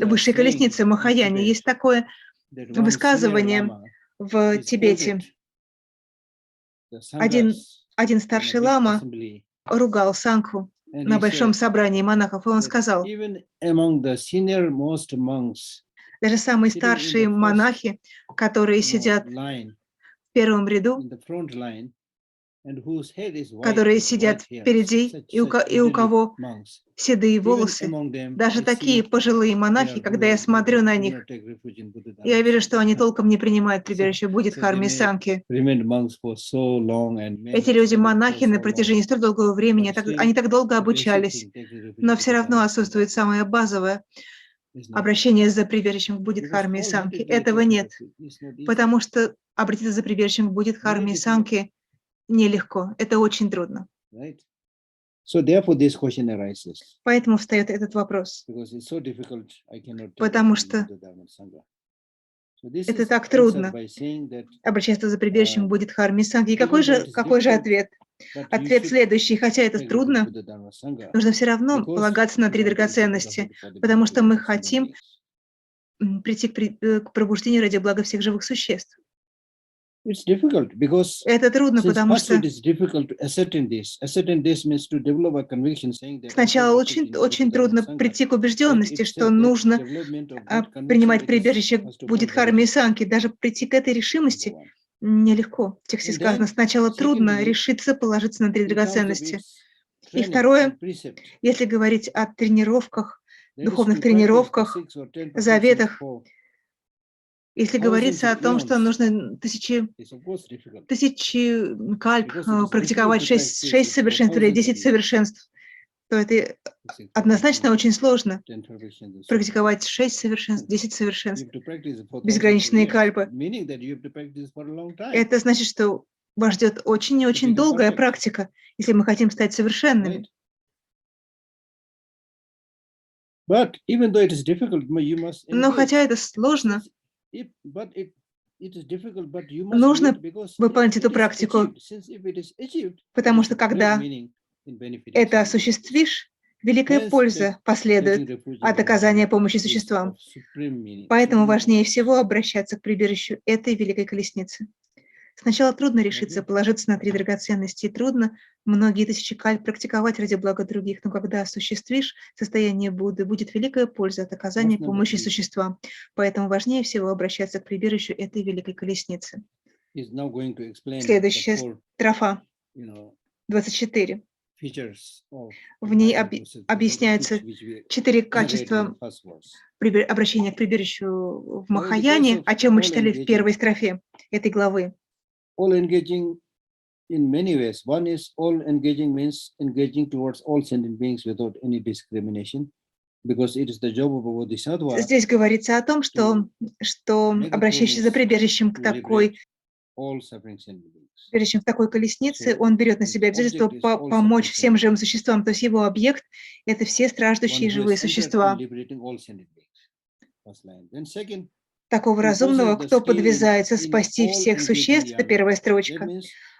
высшей колесницы Махаяни. Есть такое высказывание в Тибете. Один старший лама ругал Сангху на большом собрании монахов, и он сказал, даже самые старшие монахи, которые сидят в первом ряду, которые сидят впереди, и у кого седые волосы, даже такие пожилые монахи, когда я смотрю на них, я вижу, что они толком не принимают прибежище, будет Харми Санки. Эти люди монахи на протяжении столь долгого времени, они так долго обучались, но все равно отсутствует самое базовое обращение за прибежищем будет Харми Санки. Этого нет, потому что обратиться за прибежищем будет Харми Санки нелегко, это очень трудно. Поэтому встает этот вопрос, потому что это так трудно. Обращаться за прибежищем будет Харми Санки. И какой же ответ? Ответ следующий. Хотя это трудно, нужно все равно полагаться на 3 драгоценности, потому что мы хотим прийти к пробуждению ради блага всех живых существ. Это трудно, потому что сначала очень трудно прийти к убежденности, что нужно принимать прибежище будет Харми и Санки. Даже прийти к этой решимости нелегко. В тексте сказано, сначала трудно решиться положиться на 3 драгоценности. И второе, если говорить о тренировках, духовных тренировках, заветах, если говорится о том, что нужно тысячи кальп практиковать 6 совершенств или 10 совершенств, то это однозначно очень сложно. Практиковать 6 совершенств, 10 совершенств, безграничные кальпы. Это значит, что вас ждет очень и очень долгая практика, если мы хотим стать совершенными. Но хотя это сложно, нужно выполнять эту практику, потому что когда это осуществишь, великая польза последует от оказания помощи существам. Поэтому важнее всего обращаться к прибежищу этой великой колесницы. Сначала трудно решиться положиться на 3 драгоценности, и трудно многие тысячи кальп практиковать ради блага других, но когда осуществишь состояние Будды, будет великая польза от оказания помощи существам. Поэтому важнее всего обращаться к прибежищу этой великой колесницы. Следующая строфа, 24. В ней объясняются 4 качества обращения к прибежищу в Махаяне, о чем мы читали в первой строфе этой главы. All engaging in many ways. One is all engaging means engaging towards all sentient beings without any discrimination, because it is the job of a bodhisattva. Здесь говорится о том, что обращающийся за прибежищем к такой колеснице, он берет на себя обязательство помочь всем живым существам, то есть его объект – это все страждущие живые существа. Такого разумного, кто подвязается спасти всех существ, это первая строчка,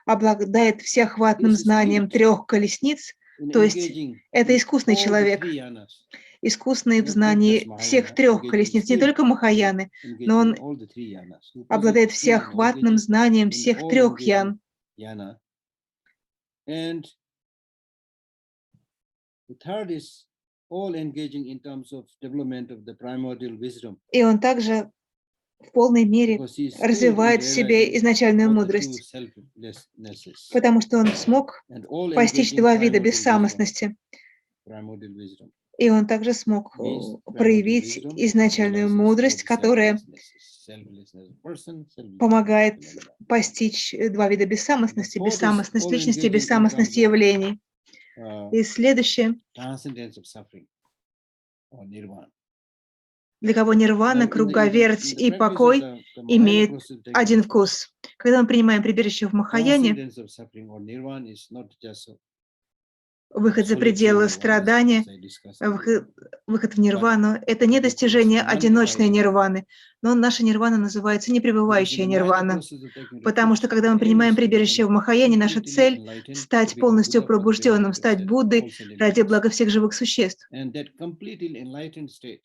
обладает всеохватным знанием 3 колесниц, то есть это искусный человек, искусный в знании всех 3 колесниц, не только Махаяны, но он обладает всеохватным знанием всех 3 ян. all engaging in terms of development of the primordial wisdom, И он также в полной мере because he is развивает в себе изначальную both the two мудрость, selflessnesses потому что он смог and all постичь engaging два вида primordial бессамостности. wisdom. И он также смог Means проявить primordial wisdom изначальную realizes мудрость, both которая selflessness of person, selflessness of помогает phenomena. постичь два вида бессамостности, The fourth is бессамостность all личности и engaging in бессамостность terms of, явлений. И следующее, transcendence of suffering or nirvana. для кого нирвана, Now, in круговерть the и practice of покой the Mahayana имеют process of taking один effort, вкус. Когда мы принимаем прибежище в Махаяне, transcendence of suffering or nirvana is not just выход за solitary пределы nirvana, страдания, as I discussed earlier. выход в нирвану, это не But it is достижение одиночной non-abiding нирваны, но наша нирвана называется Because in непребывающая the Mahayana нирвана. process of taking Потому refuge, что когда the мы aim принимаем is to прибежище become в Махаяне, наша completely цель — enlightened, to стать become полностью Buddha for the пробужденным, benefit of стать Буддой all sentient ради beings. блага всех живых существ. And that completely enlightened state,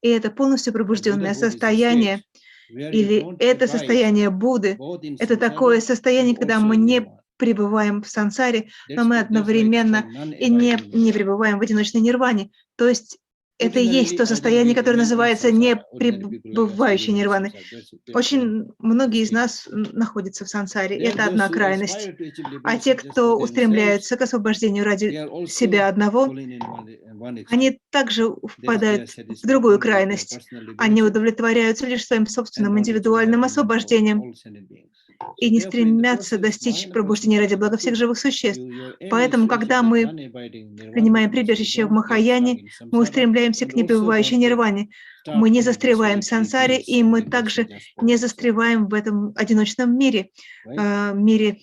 И это полностью that пробужденное Buddhahood is a состояние, state where you или don't это abide состояние Будды, both in это такое samsara состояние, and когда also мы in не nirvana. пребываем в сансаре, но That's мы why it is одновременно called и не non-abiding nirvana. пребываем в одиночной нирване. То есть это и есть Ordinarily, то I think состояние, we которое remain in называется samsara. Ordinary people like us, we непребывающей remain in нирваной. samsara. That's Очень one многие из extreme. нас находятся в сансаре. There are Это одна those who крайность. aspire to achieve А те, liberation just кто for themselves, устремляются к освобождению they ради are also себя одного, falling in one extreme. они также That is, they are впадают в satisfied другую only with their крайность. personal Они liberation удовлетворяются лишь своим and собственным want to achieve индивидуальным happiness for освобождением all sentient beings. и So не therefore, in the стремятся process, достичь Mahayana process пробуждения of ради taking блага всех refuge, живых существ. your aim is Поэтому, to achieve когда that мы non-abiding nirvana, принимаем because you прибежище в don't get stuck Махаяне, in мы samsara устремляемся and к also непребывающей don't get нирване. Мы stuck не in this застреваем в solitary сансаре, peace и and мы liberation также just for не oneself. застреваем в этом одиночном мире, Right? мире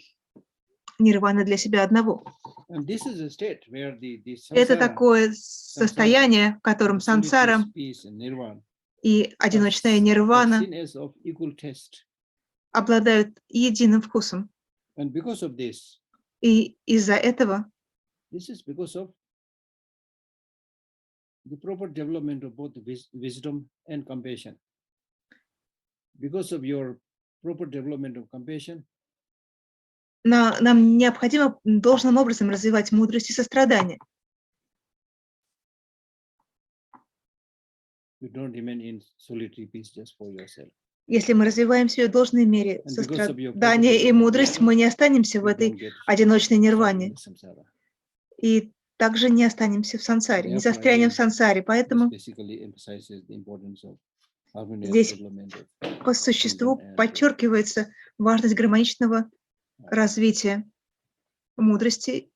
нирваны для себя одного. And this is a state where the Это samsara, такое состояние, в котором the solitary сансара peace and nirvana и одиночная are нирвана seen as of equal taste. обладают единым вкусом. And because of this, И из-за этого this is because of the proper development of both wisdom and compassion. Because of your proper development of compassion, нам необходимо должным образом развивать мудрость и сострадание. you don't remain in solitary peace just for yourself. Если мы развиваем в себе в должной мере And because of your proper сострадание и development of мудрость, wisdom, мы не останемся в you этой don't get одиночной stuck in нирване. the samsara. И также не останемся в сансаре, не Therefore, застрянем в again, сансаре. this Поэтому basically emphasizes the importance of harmonious здесь development of по существу wisdom and подчеркивается важность гармоничного развития мудрости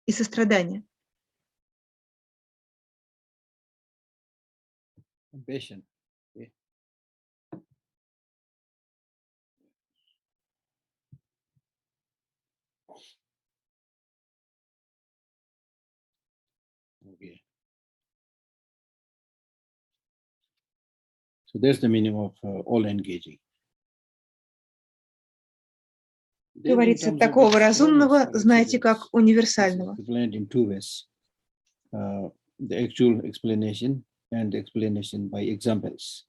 и сострадания. compassion. Okay. Okay. So that's the meaning of all engaging. Then in Говорится, terms of такого its разумного exponents or знаете как accidents, this is универсального. explained in two ways. The actual explanation and the explanation by examples.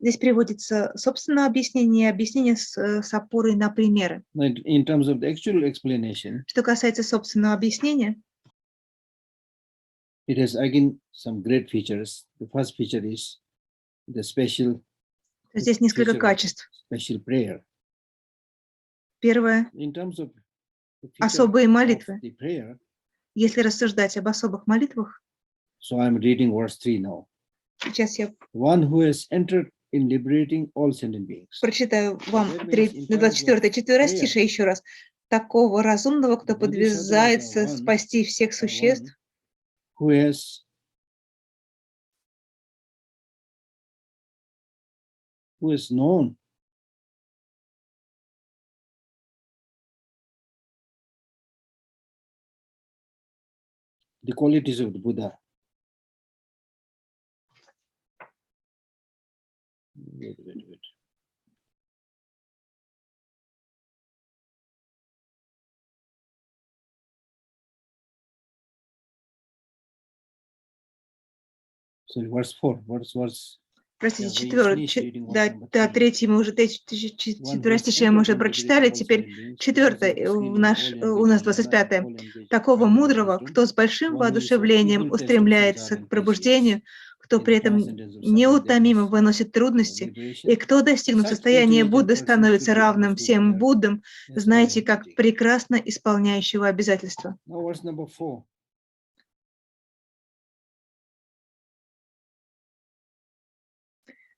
Здесь приводится собственное объяснение и объяснение с опорой на примеры. In terms of the actual explanation, Что касается собственного объяснения, it has again some great features. The first feature is the special то здесь несколько feature of качеств. special prayer. Первое In terms of the feature особые of молитвы. the prayer, Если рассуждать об особых молитвах, so I'm reading verse 3 now. сейчас я One who has entered in liberating all sentient beings. прочитаю вам That means in terms 24 of четверостишее prayer, еще раз. Такого разумного, кто the Bodhisattva is подвязается one, спасти всех существ, who is known the qualities of the Buddha. Wait. So verse 4, verse простите, three. третий мы уже, четверостишее мы уже прочитали, теперь четвертое, у нас 25-е. Такого мудрого, кто с большим воодушевлением устремляется к пробуждению, кто при этом неутомимо выносит трудности, и кто, достигнув состояния Будды, становится равным всем Буддам, знаете, как прекрасно исполняющего обязательства. Now verse number 4.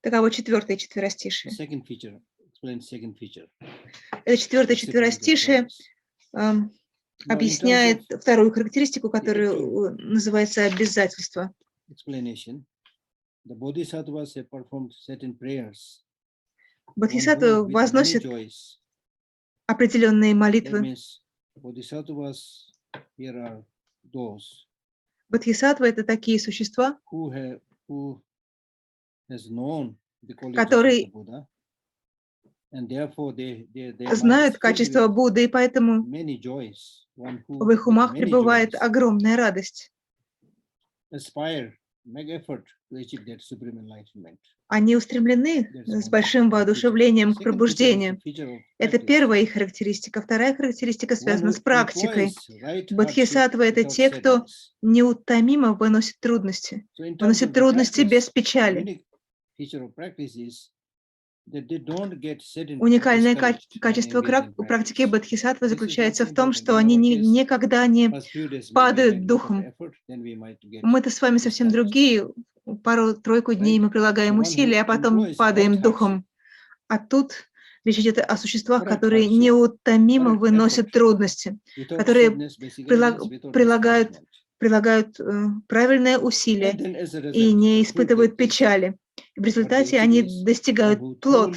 Таково четвертое четверостишее. Second feature. Explain second feature. Это четвертое четверостишее объясняет вторую характеристику, которая называется обязательство. Explanation. The bodhisattvas have performed certain prayers. Бодхисаттвы возносят определенные That молитвы. means bodhisattvas here are those Бодхисаттвы — это такие существа, who has known the qualities Которые of the Buddha, and therefore they знают might качество filled with Будды, и поэтому many joys. One who в их with умах many пребывает joys огромная радость. aspire, make effort to achieve that supreme enlightenment. Они устремлены с большим воодушевлением к пробуждению. Это первая их характеристика. Вторая характеристика связана с практикой. Бодхисаттвы — это те, кто неутомимо выносит трудности, выносит трудности без печали. Уникальное качество практики бодхисаттвы заключается в том, что они никогда не падают духом. Мы-то с вами совсем другие. Пару-тройку дней мы прилагаем усилия, а потом падаем духом. А тут речь идет о существах, которые неутомимо выносят трудности, которые прилагают правильное усилие и не испытывают печали. В результате они достигают плод.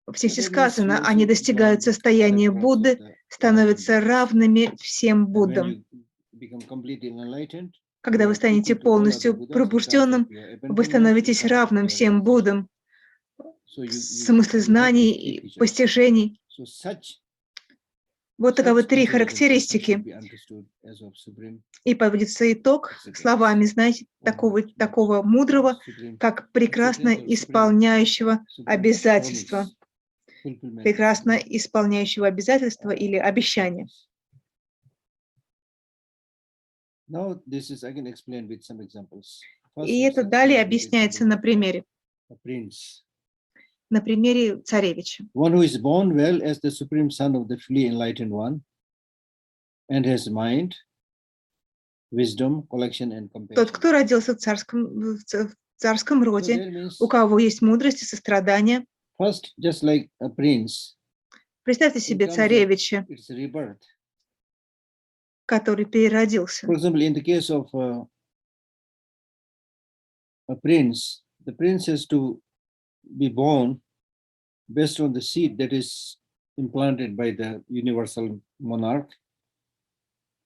В тексте сказано, они достигают состояния Будды, становятся равными всем Буддам. Когда вы станете полностью пробужденным, вы становитесь равным всем Буддам в смысле знаний и постижений. Вот таковы три характеристики. И подводится итог словами, знаете, такого мудрого, как прекрасно исполняющего обязательства. Прекрасно исполняющего обязательства или обещания. И это далее объясняется на примере. На примере царевича. One who is born well as the supreme son of the fully enlightened one and has mind, wisdom, collection and compassion. Тот, кто родился в царском роде, у кого есть мудрость и сострадание. First, just like a prince, представьте себе царевича, который переродился. For example, in the case of a prince, the prince has to be born based on the seed that is implanted by the universal monarch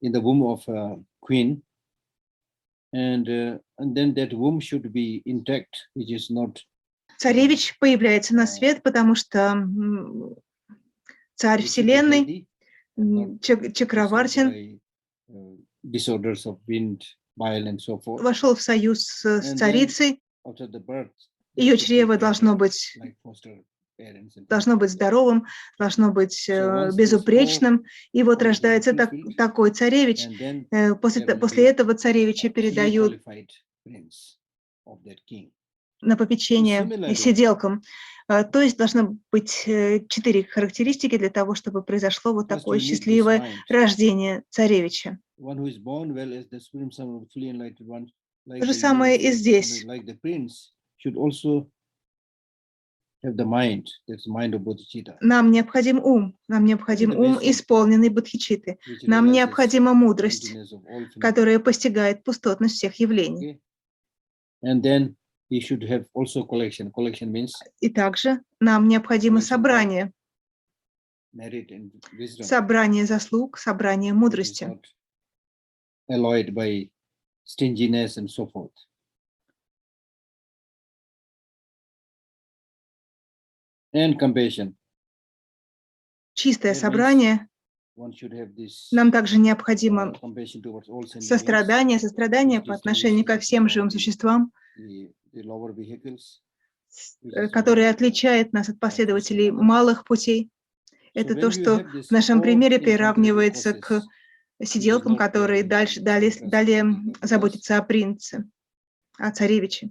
in the womb of a queen, and then that womb should be intact, which is not. Царевич появляется на свет, потому что царь вселенной Чакравартин disorders of wind, bile and so forth. Вошел в союз с царицей. Ее чрево должно быть здоровым, должно быть безупречным. И вот рождается такой царевич. После этого царевича передают на попечение сиделкам. То есть должно быть 4 характеристики для того, чтобы произошло вот такое счастливое рождение царевича. То же самое и здесь. Нам необходим ум исполненный бодхичитты. Нам необходима мудрость, которая постигает пустотность всех явлений. И также нам необходимо собрание. Собрание заслуг, собрание мудрости. Чистое собрание Нам также необходимо сострадание по отношению ко всем живым существам, которые отличают нас от последователей малых путей. Это то, что в нашем примере приравнивается к сиделкам, которые далее заботятся о принце, о царевиче.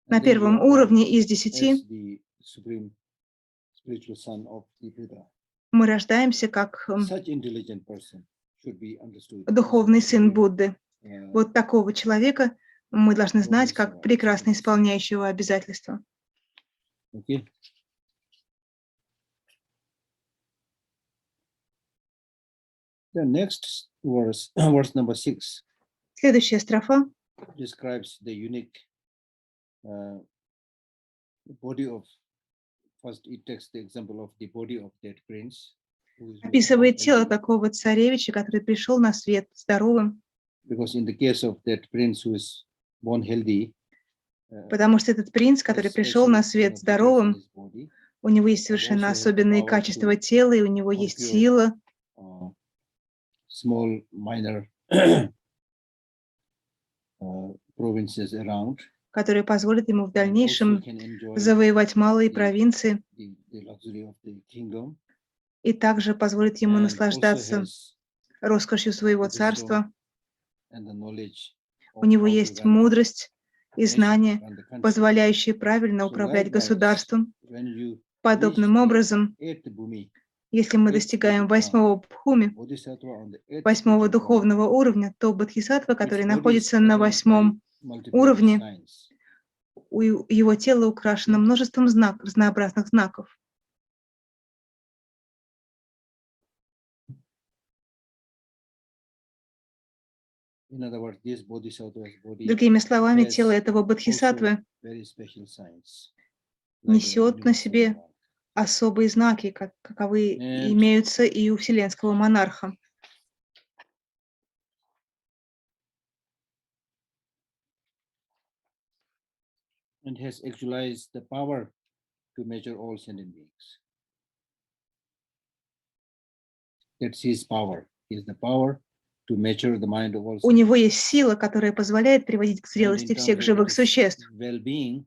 На первом уровне из 10 мы рождаемся как духовный сын Будды. Вот такого человека мы должны знать как прекрасно исполняющего обязательства. Okay. The next verse, verse number 6, Следующая строфа describes the unique body of. First, it takes the example of the body of that prince. описывает тело такого царевича, который пришел на свет здоровым, Because in the case of that prince who is born healthy, потому что этот принц, который пришел на свет здоровым, body, у него есть совершенно особенные качества тела, и у него есть сила, small minor provinces around, которые позволят ему в and also дальнейшем can enjoy завоевать малые провинции the luxury of the kingdom, и также позволит ему and also наслаждаться has роскошью своего the wisdom царства. and the knowledge У него of how to есть run мудрость и nation, знания, run the country. позволяющие правильно So управлять likewise, государством. when you Подобным reach the образом, eighth bhumi, если мы eighth достигаем spiritual ground, 8-го бхуми, bodhisattva on the eighth 8-го spiritual ground, духовного уровня, то бодхисаттва, its который body is находится на adorned by 8-м multiple уровне, signs. его тело украшено множеством разнообразных знаков. In other words, this bodhisattva's body Другими словами, has тело этого бодхисаттвы very special signs, like a несет на universal себе monarch. особые знаки, каковы And- имеются и у вселенского монарха. And has actualized the power to measure all sentient beings. That's his power. Is the power to measure the mind of all У sentient него есть сила, которая позволяет приводить к beings. And зрелости in всех terms of живых its существ. well-being,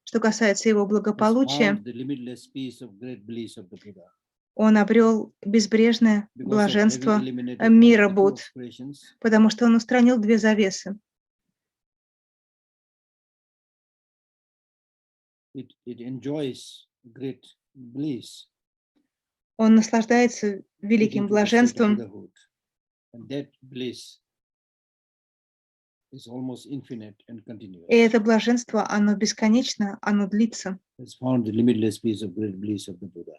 Что касается его has благополучия, found the limitless peace of great bliss of the Buddha. он обрел безбрежное Because of блаженство having eliminated мира one of the two Будд, expressions, потому что он устранил две завесы. it enjoys great bliss. Он наслаждается великим leading to the state of блаженством, Buddhahood. And that bliss is almost infinite and continuous. и это блаженство, оно бесконечно, оно длится. Has found the limitless peace of great bliss of the Buddha.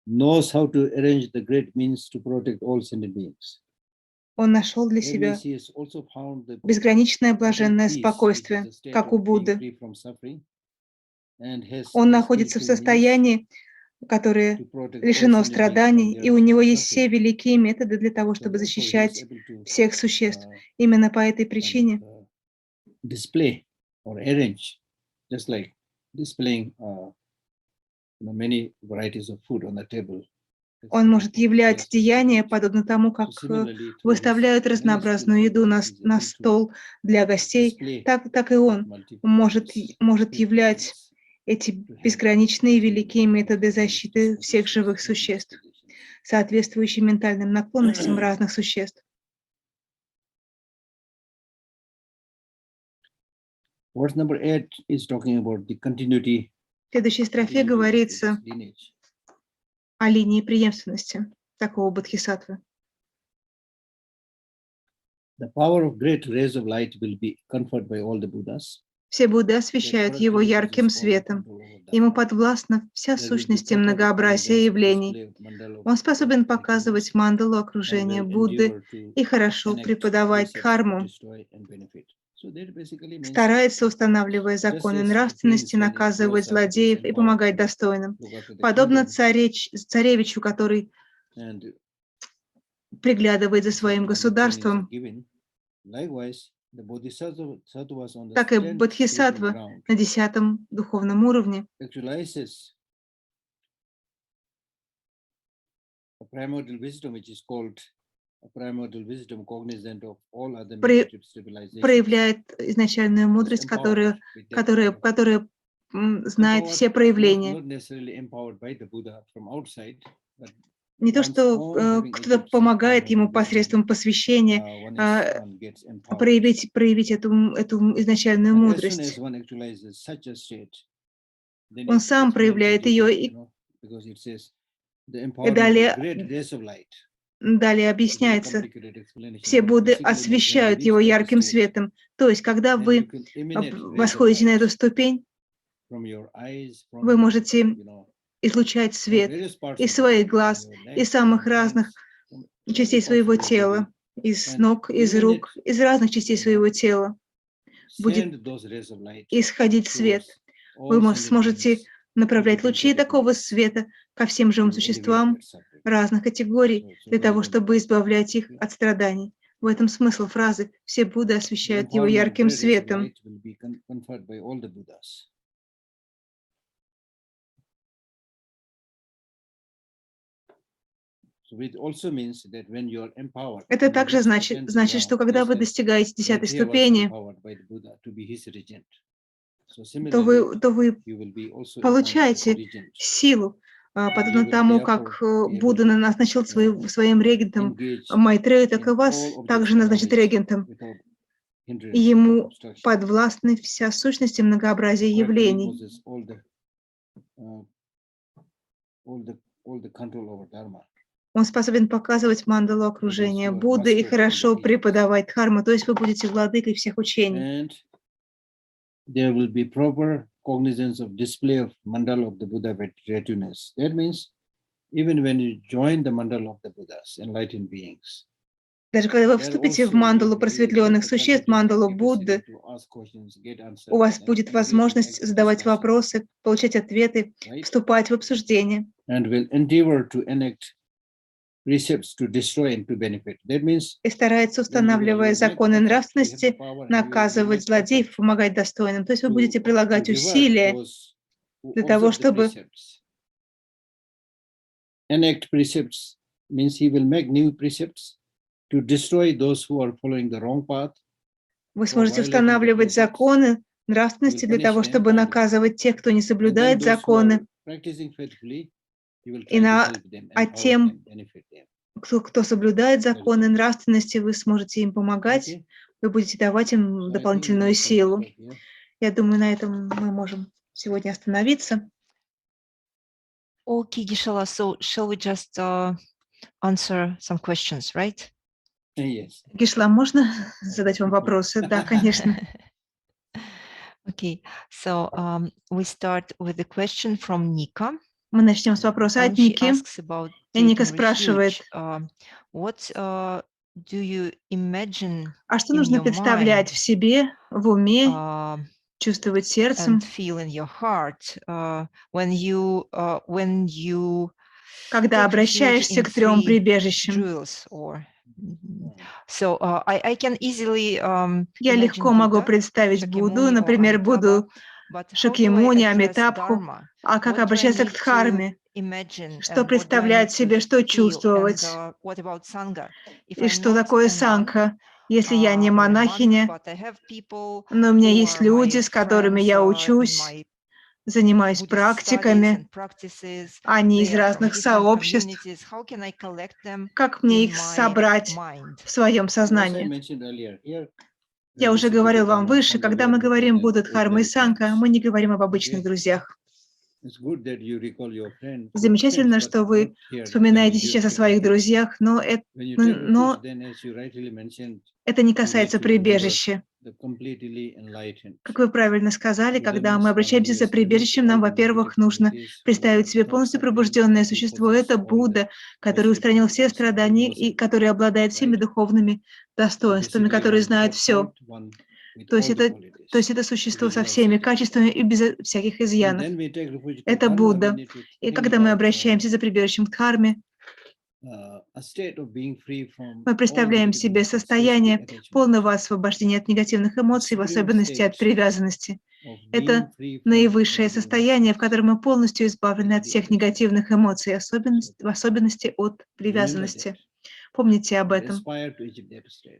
Knows how to arrange the great means to protect all sentient beings. Он нашел для That себя means he has also found the безграничное блаженное peace, which is спокойствие, the state как у of being Будды. free from suffering, and has Он the находится в skillful means состоянии, которое to protect all лишено sentient beings страданий, from и у their него есть все suffering. великие методы для того, So чтобы therefore, he is защищать able to всех существ. uh, Именно по этой kind причине of, display or arrange, just like displaying many varieties of food on the table. он может являть деяния, подобно тому, как выставляют разнообразную еду на стол для гостей, так и он может являть эти безграничные великие методы защиты всех живых существ, соответствующие ментальным наклонностям разных существ. Verse number 8 is talking about the continuity В следующей строфе of говорится this lineage. о линии преемственности такого бодхисаттвы. The power of great rays of light will be conferred by all the Buddhas. Все Будды освещают его ярким светом. Ему подвластна вся сущность и многообразие явлений. Он способен показывать мандалу окружения Будды и хорошо преподавать дхарму, старается, устанавливая законы нравственности, наказывать злодеев и помогать достойным. Подобно царевичу, который приглядывает за своим государством, the bodhisattvas on the так и 10th бодхисаттва spiritual ground на 10-м духовном уровне actualizes a primordial wisdom, which is called a primordial wisdom cognizant of all other При- midship civilizations. проявляет изначальную мудрость, которая знает все проявления. Not necessarily empowered by the Buddha from outside, but Не то, one's что own having кто-то agency, помогает ему primordial wisdom, посредством посвящения one gets empowered. проявить эту изначальную And as soon мудрость. as one actualizes such a state, then Он it сам explains проявляет in ее, detail, и because it says the empowerment of great rays of light. далее It's a very объясняется, complicated explanation, все but Будды basically means when you освещают reach его such a ярким state, светом. То есть, когда then you вы can emanate rays of восходите на light эту ступень, from your eyes, from вы your, можете излучать свет various parts из of the своих body, глаз, from your из legs, самых from your разных hands, from частей every parts своего of your тела, body, из and ног, из рук, emanate, из разных частей своего тела будет send those rays of light исходить свет. towards Вы all sentient сможете beings in направлять different лучи такого categories света ко всем живым to alleviate существам their suffering. разных категорий, So для того, very чтобы important. избавлять их от страданий. В этом смысл фразы «Все Будды The освещают его empowerment of ярким great rays of светом». light will be conferred by all the Buddhas. So it also means that when you are empowered, Это when you также reach the 10th значит, что ground, когда just вы as достигаете 10-й Maitreya was ступени, empowered by the Buddha to be his regent. So то similarly, вы you will be also appointed as a получаете regent. силу, And you подобно will тому, therefore как be able Будда to назначил своим регентом engage Майтрею, так и in вас all также objects of назначит knowledge регентом. without И hindrance, without ему obstruction. подвластны вся сущность и многообразие Correctly явлений. possess all the control over dharma. Он способен показывать мандалу окружения Будды и хорошо преподавать дхарму, то есть вы будете владыкой всех учений. And there will be proper cognizance of display of mandala of the Buddha retinus. That means even when you join the mandala of the Buddhas, enlightened beings, Даже когда вы вступите в мандалу просветленных существ, мандалу Будды, у вас будет возможность задавать вопросы, получать ответы, вступать в обсуждение. And will endeavor to enact precepts to destroy and to benefit. That means И старается, устанавливая законы нравственности, наказывать злодеев, помогать достойным. То есть вы будете прилагать усилия для того, чтобы enact precepts, means he will make new precepts to destroy those who are following the wrong path. Вы сможете устанавливать законы нравственности для того, чтобы наказывать тех, кто не соблюдает законы, а тем, кто соблюдает законы нравственности, вы сможете им помогать, вы будете давать им дополнительную силу. Я думаю, на этом мы можем сегодня остановиться. Okay, Gisela, so shall we just answer some questions, right? Yes. Гишла, можно задать вам вопросы? Да, конечно. Okay, so we start with a question from Nika. Мы начнем с вопроса от And she Ники. asks about И Ника taking спрашивает, refuge. What do you imagine а что in нужно your представлять в mind, себе, в уме, чувствовать сердцем, and feel in your heart when you когда take refuge обращаешься in к трем three прибежищам? jewels? So I can easily Я легко могу Buddha, представить Будду, Shakyamuni or например, Будду but how do I Шакьямуни, address Амитабху, Dharma? а как What do I обращаться к need to Дхарме? imagine Что and what do I представлять need to себе, что feel? чувствовать? And what about Sangha? If И I'm что not такое a monk, санка? Если я не or monk, монахиня, but I have people но у меня who есть are люди, my с которыми friends я in учусь, my занимаюсь Buddhist studies практиками, and practices, они they из are from разных different сообществ. communities. How can I collect them Как мне in их my собрать mind? в своем As I сознании? mentioned earlier, here Я уже говорил вам выше, когда мы говорим Будда, Дхарма и Санка, мы не говорим об обычных друзьях. Замечательно, что вы вспоминаете сейчас о своих друзьях, но это не касается прибежища. Как вы правильно сказали, когда мы обращаемся за прибежищем, нам, во-первых, нужно представить себе полностью пробужденное существо. Это Будда, который устранил все страдания и который обладает всеми духовными достоинствами, который знает все. То есть это существо со всеми качествами и без всяких изъянов. Это Будда. И когда мы обращаемся за прибежищем к Дхарме, Мы представляем себе состояние полного освобождения от негативных эмоций, в особенности от привязанности. Это наивысшее состояние, в котором мы полностью избавлены от всех негативных эмоций, в особенности от привязанности. Помните об этом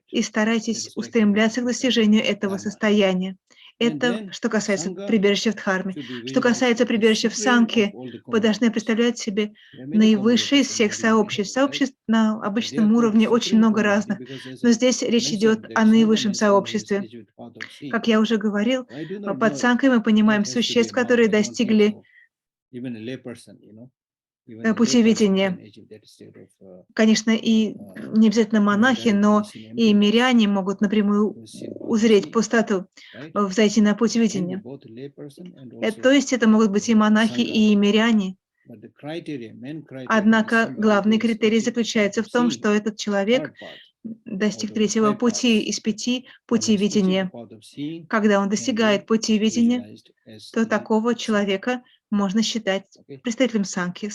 и старайтесь устремляться к достижению этого состояния. Это что касается прибежища в Дхарме. Что касается прибежища в Санке, вы должны представлять себе наивысшее из всех сообществ. Сообществ на обычном уровне очень много разных, но здесь речь идет о наивысшем сообществе. Как я уже говорил, под Санкой мы понимаем существ, которые достигли пути видения. Конечно, и не обязательно монахи, но и миряне могут напрямую узреть пустоту, взойти на путь видения. То есть это могут быть и монахи, и миряне. Однако главный критерий заключается в том, что этот человек достиг третьего пути из 5 путей видения. Когда он достигает пути видения, то такого человека можно считать представителем Сангхи.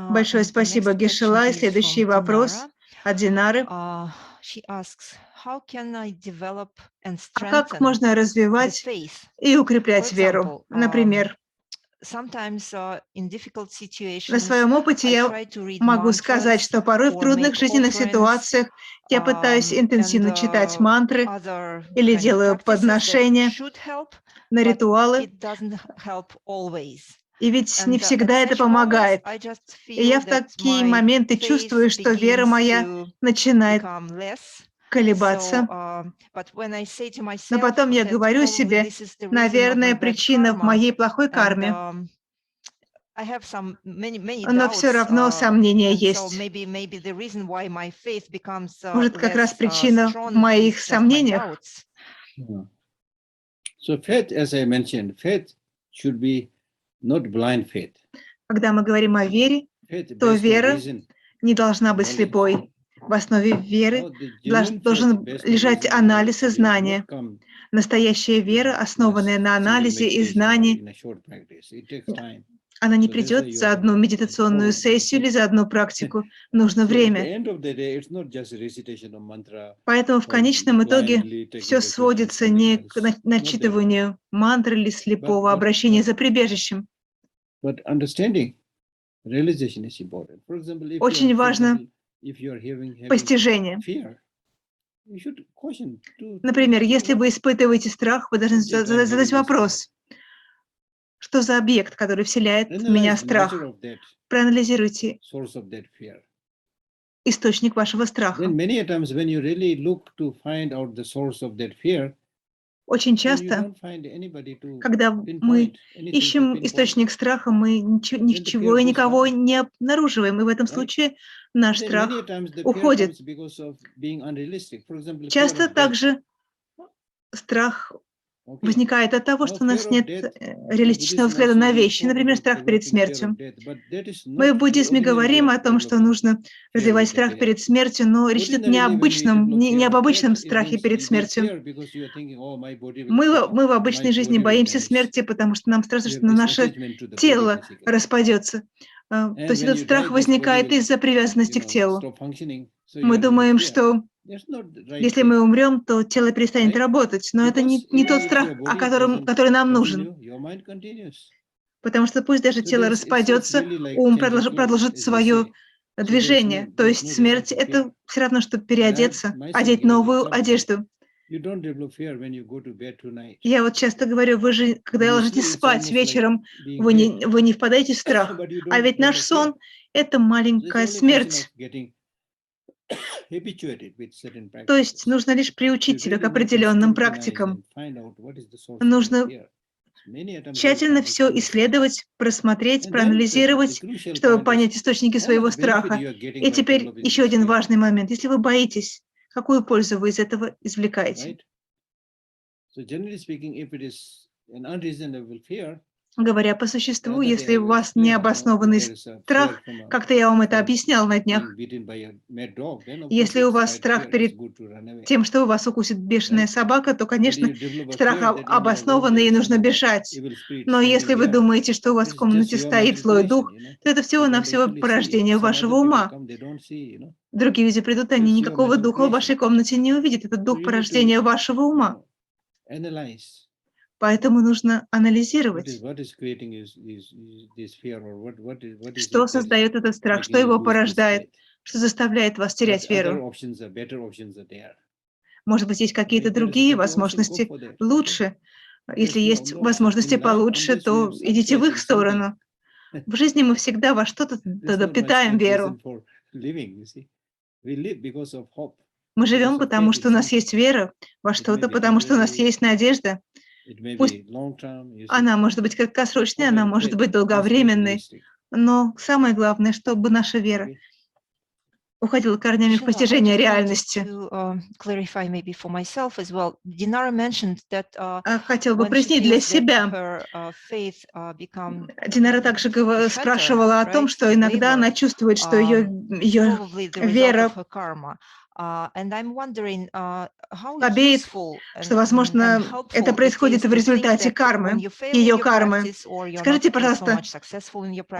Большое спасибо, Гешела. И следующий вопрос от Динары. А как можно развивать и укреплять веру? Например, на своем опыте я могу сказать, что порой в трудных жизненных ситуациях я пытаюсь интенсивно читать мантры или делаю подношения на ритуалы. И ведь не всегда это помогает. И я в такие моменты чувствую, что вера моя начинает колебаться. Но потом я говорю себе, наверное, причина в моей плохой карме. Но все равно сомнения есть. Может, как раз причина в моих сомнениях? Когда мы говорим о вере, то вера не должна быть слепой. В основе веры должен лежать анализ и знание. Настоящая вера, основанная на анализе и знании, она не придет за одну медитационную сессию или за одну практику. Нужно время. Поэтому в конечном итоге все сводится не к начитыванию мантры или слепого обращения за прибежищем. Очень важно постижение. Например, если вы испытываете страх, вы должны задать вопрос, что за объект, который вселяет в меня страх? Проанализируйте источник вашего страха. Очень часто, когда мы ищем источник страха, мы ничего и никого не обнаруживаем, и в этом случае наш страх уходит. Часто также страх возникает от того, что у нас нет реалистичного взгляда на вещи, например, страх перед смертью. Мы в буддизме говорим о том, что нужно развивать страх перед смертью, но речь идет не об обычном страхе перед смертью. Мы в обычной жизни боимся смерти, потому что нам страшно, что наше тело распадется. То есть этот страх возникает из-за привязанности к телу. Мы думаем, что если мы умрем, то тело перестанет работать, но это не тот страх, который нам нужен. Потому что пусть даже тело распадется, ум продолжит свое движение. То есть смерть — это все равно, что переодеться, одеть новую одежду. Я вот часто говорю, вы же, когда ложитесь спать вечером, вы не впадаете в страх. А ведь наш сон — это маленькая смерть. То есть нужно лишь приучить себя к определенным практикам. Нужно тщательно все исследовать, просмотреть, проанализировать, чтобы понять источники своего страха. И теперь еще один важный момент. Если вы боитесь, какую пользу вы из этого извлекаете? Говоря по существу, если у вас необоснованный страх, как-то я вам это объяснял на днях, если у вас страх перед тем, что вас укусит бешеная собака, то, конечно, страх обоснованный и нужно бежать. Но если вы думаете, что у вас в комнате стоит злой дух, то это всего-навсего порождение вашего ума. Другие люди придут, они никакого духа в вашей комнате не увидят. Это дух порождения вашего ума. Поэтому нужно анализировать, что создает этот страх, что его порождает, что заставляет вас терять веру. Может быть, есть какие-то другие возможности лучше. Если есть возможности получше, то идите в их сторону. В жизни мы всегда во что-то питаем веру. Мы живем, потому что у нас есть вера во что-то, потому что у нас есть надежда. Пусть она может быть краткосрочной, она может быть долговременной, но самое главное, чтобы наша вера уходила корнями в постижение реальности. Хотел бы прояснить для себя. Динара также спрашивала о том, что иногда она чувствует, что ее вера слабеет, что, возможно, это происходит в результате кармы, ее кармы. Скажите, пожалуйста,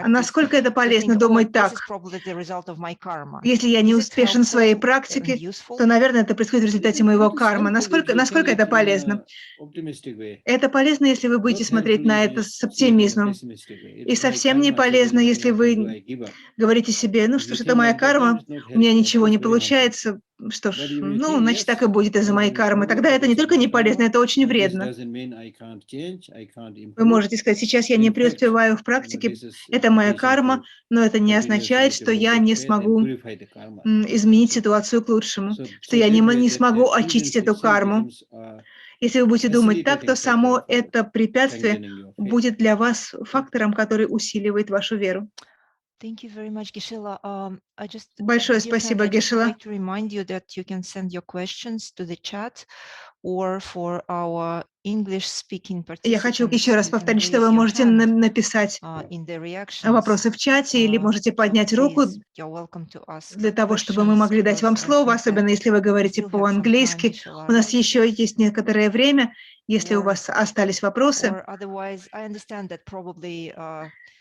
насколько это полезно думать так? Если я не успешен в своей практике, то, наверное, это происходит в результате моего кармы. Насколько это полезно? Это полезно, если вы будете смотреть на это с оптимизмом. И совсем не полезно, если вы говорите себе, ну что ж, это моя карма, у меня ничего не получается. Что ж, ну, значит, так и будет из-за моей кармы. Тогда это не только не полезно, это очень вредно. Вы можете сказать, сейчас я не преуспеваю в практике, это моя карма, но это не означает, что я не смогу изменить ситуацию к лучшему, что я не смогу очистить эту карму. Если вы будете думать так, то само это препятствие будет для вас фактором, который усиливает вашу веру. Большое спасибо, Гешела. Я хочу еще раз повторить, что вы можете написать вопросы в чате или можете поднять руку для того, чтобы мы могли дать вам слово, особенно если вы говорите по-английски. У нас еще есть некоторое время, если у вас остались вопросы.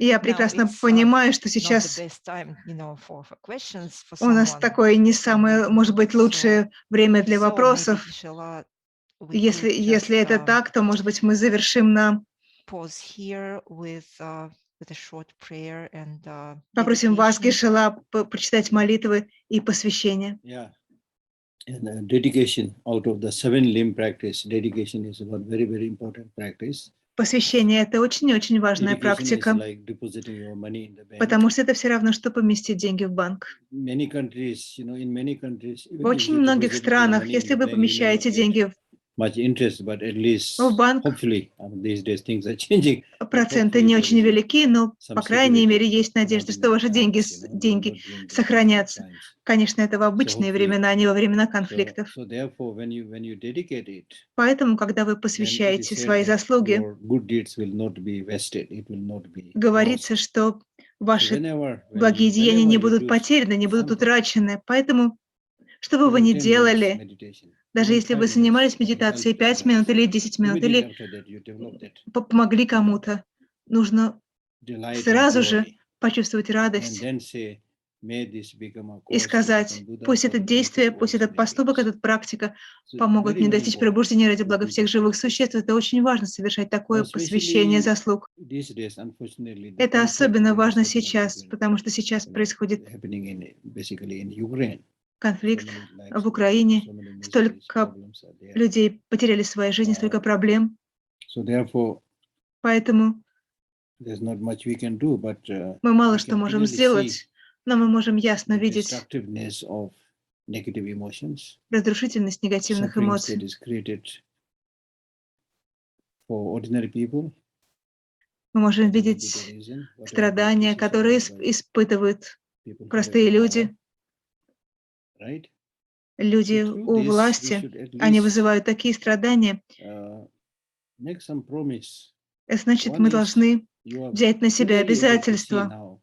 Я прекрасно понимаю, что сейчас у нас такое не самое, может быть, лучшее время для вопросов. Если это так, то, может быть, мы завершим на... Попросим вас, Гешела, прочитать молитвы и посвящение. Посвящение – это очень-очень важная практика, потому что это все равно, что поместить деньги в банк. В очень многих странах, если вы помещаете деньги в банк, проценты не очень велики, но, по крайней мере, есть надежда, что ваши деньги сохранятся. Конечно, это в обычные времена, а не во времена конфликтов. Поэтому, когда вы посвящаете свои заслуги, говорится, что ваши благие деяния не будут потеряны, не будут утрачены. Поэтому, что бы вы ни делали, даже если вы занимались медитацией 5 минут или 10 минут, или помогли кому-то, нужно сразу же почувствовать радость и сказать, пусть это действие, пусть этот поступок, эта практика помогут мне достичь пробуждения ради блага всех живых существ. Это очень важно, совершать такое посвящение заслуг. Это особенно важно сейчас, потому что сейчас происходит конфликт в Украине, столько людей потеряли свои жизни, столько проблем. Поэтому мы мало что можем сделать, но мы можем ясно видеть разрушительность негативных эмоций. Мы можем видеть страдания, которые испытывают простые люди. Люди у власти, они вызывают такие страдания. Это значит, One мы is должны you are взять на себя clearly able to see обязательства. now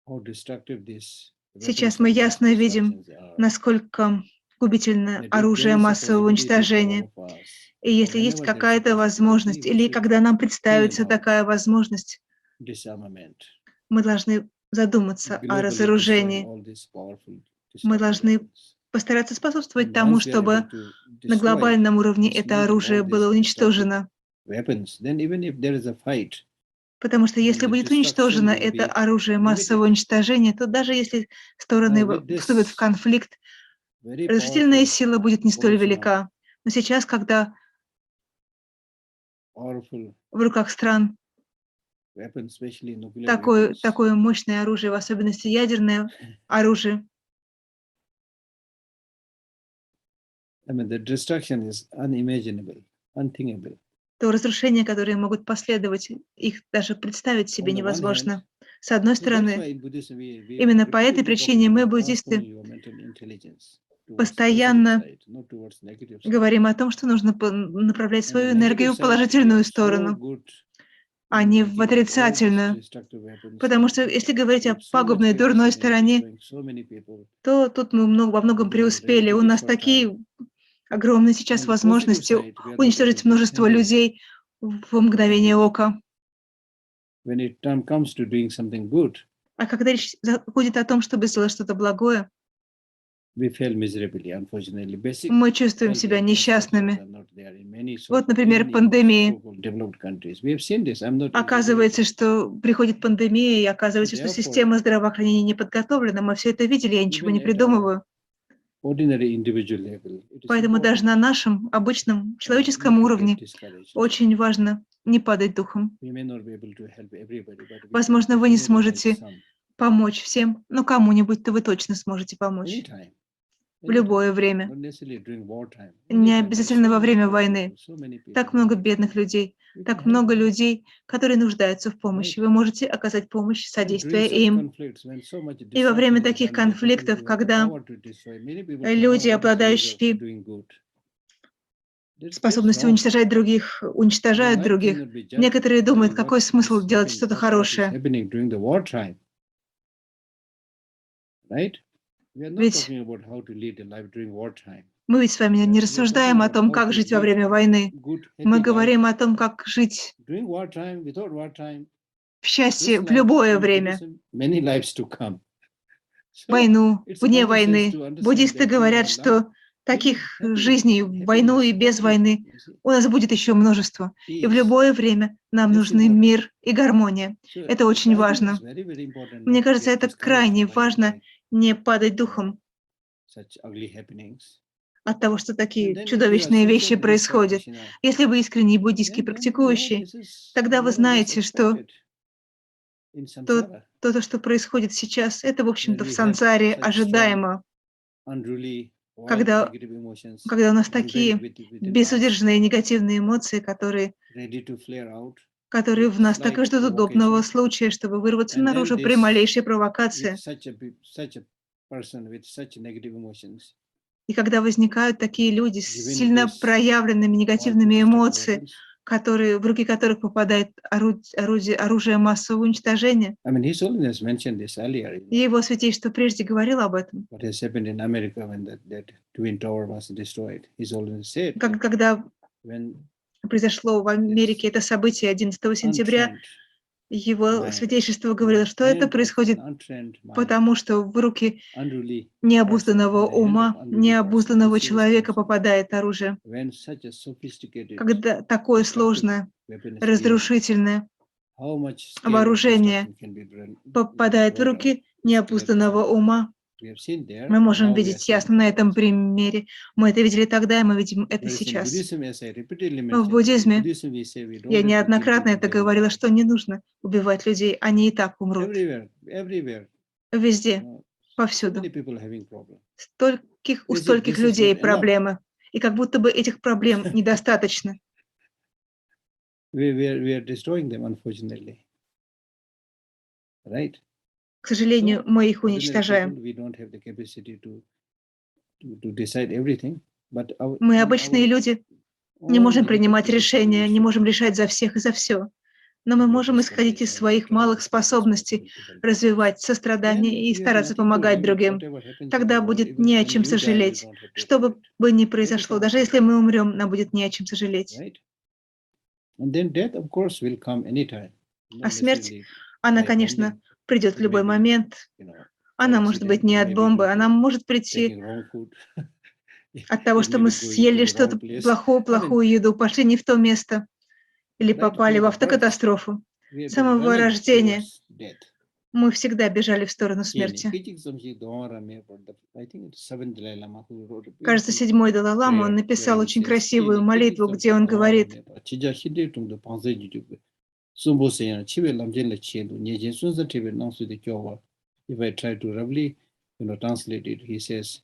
how destructive these Сейчас weapons мы of mass ясно видим, destructions are. насколько губительно That if оружие there is a массового possibility for all уничтожения. of us, И если or есть whenever there is a какая-то possibility, возможность, we или should когда нам think представится about такая возможность, disarmament, мы должны задуматься о globally destroying разоружении. all these powerful Мы destructive должны weapons. постараться способствовать And тому, once we are able чтобы to на destroy, глобальном уровне это dismantle all оружие these было destructive уничтожено. weapons, then even if there is a fight, Потому что then если the будет destruction уничтожено will это be оружие массового limited. уничтожения, то даже если стороны Now with вступят в this конфликт, very разрушительная powerful сила будет не столь position of велика. Но сейчас, когда powerful в руках стран weapons, especially nuclear такое weapons, мощное оружие, в особенности ядерное оружие, I mean, the destruction is unimaginable, unthinkable. то разрушения, которые могут последовать, их даже представить себе On the one hand, невозможно. С одной so that's why стороны, in Buddhism we именно по этой repeatedly talking причине мы, about буддисты, transforming your mental intelligence towards positive постоянно side, not towards negative side. говорим о том, что нужно направлять And the свою negative энергию в side, if you положительную are so сторону, good а in не в making all these отрицательную. destructive weapons, Потому and что если говорить you о have so much пагубной, дурной capacity in стороне, destroying so many people, то тут мы во многом people are ready преуспели. to У нас destroy time. такие огромные сейчас On the positive возможности side, we are not уничтожить able to множество handle людей в мгновение ока. when it comes to doing something good, А когда речь заходит о том, чтобы сделать что-то благое, we fail miserably, unfortunately. Basic мы чувствуем health себя infrastructures несчастными. are not there in many Вот, so-called, например, even in пандемия. so-called developed countries. We have seen this. I'm not Оказывается, что приходит пандемия, и оказывается, что Therefore, система здравоохранения не подготовлена. Мы все это видели, я ничего even не at our придумываю. ordinary individual level, it is Поэтому даже на important нашем обычном not человеческом to get уровне discouraged. очень важно не падать духом. We may not be able to help everybody, but we can Возможно, вы не definitely help сможете some. помочь всем, но кому-нибудь-то вы точно сможете помочь. Anytime, В любое anytime. время. Not necessarily during wartime. Не Anytime. There are обязательно so во many время poor войны. people, so many people Так in много need. бедных людей, You can так help много them, людей, которые нуждаются в помощи. right? Вы можете оказать помощь, And during содействие such им. conflicts, when so much И во destruction время is таких done by people конфликтов, who have the когда power to destroy, many people say, люди, "Oh, what is the use of обладающие doing good?" That's способностью wrong. уничтожать других, уничтожают Life других. cannot be judged Некоторые by думают, what какой смысл has делать happened, что-то what is хорошее. happening during the wartime, right? We are not Ведь talking about how to lead a life during wartime. мы ведь с вами не We are рассуждаем talking о about том, how как to жить во lead время войны. good, Мы happy life говорим о том, как жить during wartime, without wartime. в This счастье в life любое in время. Buddhism, many lives to come. So Войну, it's вне common sense войны. to understand Буддисты that we говорят, have a lot, что таких many жизней в войну и happiness, без conflict, войны you see, у нас будет еще множество. И в peace. любое время нам That's нужны important. мир и гармония. So Это очень I think it's важно. very, very important Мне not to кажется, get это discouraged крайне by важно не падать духом such ugly happenings. от того, что And такие then if you are чудовищные вещи sincere Buddhist происходят. practitioner, Если вы искренний буддийский then you know практикующий, this is тогда вы more or less знаете, что expected in то, samsara. то, что происходит сейчас, это, в Where общем-то, в we have сансаре such strong, ожидаемо, unruly, wild, когда negative emotions у нас inbuilt такие within us, безудержные негативные эмоции, которые ready to flare out в with нас так и slight ждут удобного provocation. случая, чтобы вырваться And then наружу при this, малейшей with провокации. such a person with such negative emotions, И когда возникают такие люди с given сильно this проявленными powerful негативными destructive эмоциями, weapons, в руки которых попадает оружие массового уничтожения. I mean, His Holiness mentioned this earlier. И его святейшество прежде говорил об этом. What has happened in America when that Twin Tower was destroyed? His Holiness said that Когда when произошло в Америке это событие 11 сентября, untrained его mind, святейшество говорило, что это происходит untrained mind, потому, что в руки unruly необузданного person, in the hand of ума, unruly необузданного person, it's serious человека concern. попадает оружие. When such a sophisticated, Когда такое destructive сложное, weapon is being, разрушительное how much scale of вооружение destruction can be попадает в brought out? руки It's clearly необузданного visible. ума, We have seen there, мы and можем now we are видеть seeing ясно на it этом also. примере. Мы это видели тогда, и мы видим это Whereas in сейчас. Buddhism, as I repeatedly В mentioned, in буддизме Buddhism we say we don't я have to kill неоднократно people, это they will говорила, die. что не нужно убивать людей, они и так умрут. Everywhere, Везде, you know, so повсюду. many people having problem. У As if стольких this is людей not enough. проблемы. И как будто бы этих проблем недостаточно. We are destroying them, unfortunately. Right? К сожалению, So, мы их ordinary уничтожаем. people, we don't have the capacity to decide everything, but Мы обычные люди, Не можем принимать решения, не можем решать за всех и за все. Но мы можем исходить из своих малых способностей, развивать сострадание и стараться помогать другим. Тогда будет не о чем сожалеть. Что бы ни произошло, даже если мы умрем, нам будет не о чем сожалеть. А смерть, она, конечно, придет в любой момент. Она может быть не от бомбы, она может прийти от того, что мы съели что-то плохую еду, пошли не в то место или попали в автокатастрофу. С самого рождения мы всегда бежали в сторону смерти. Кажется, 7-й Далай-лама, он написал очень красивую молитву, где он говорит: If I try to roughly, translate it, he says,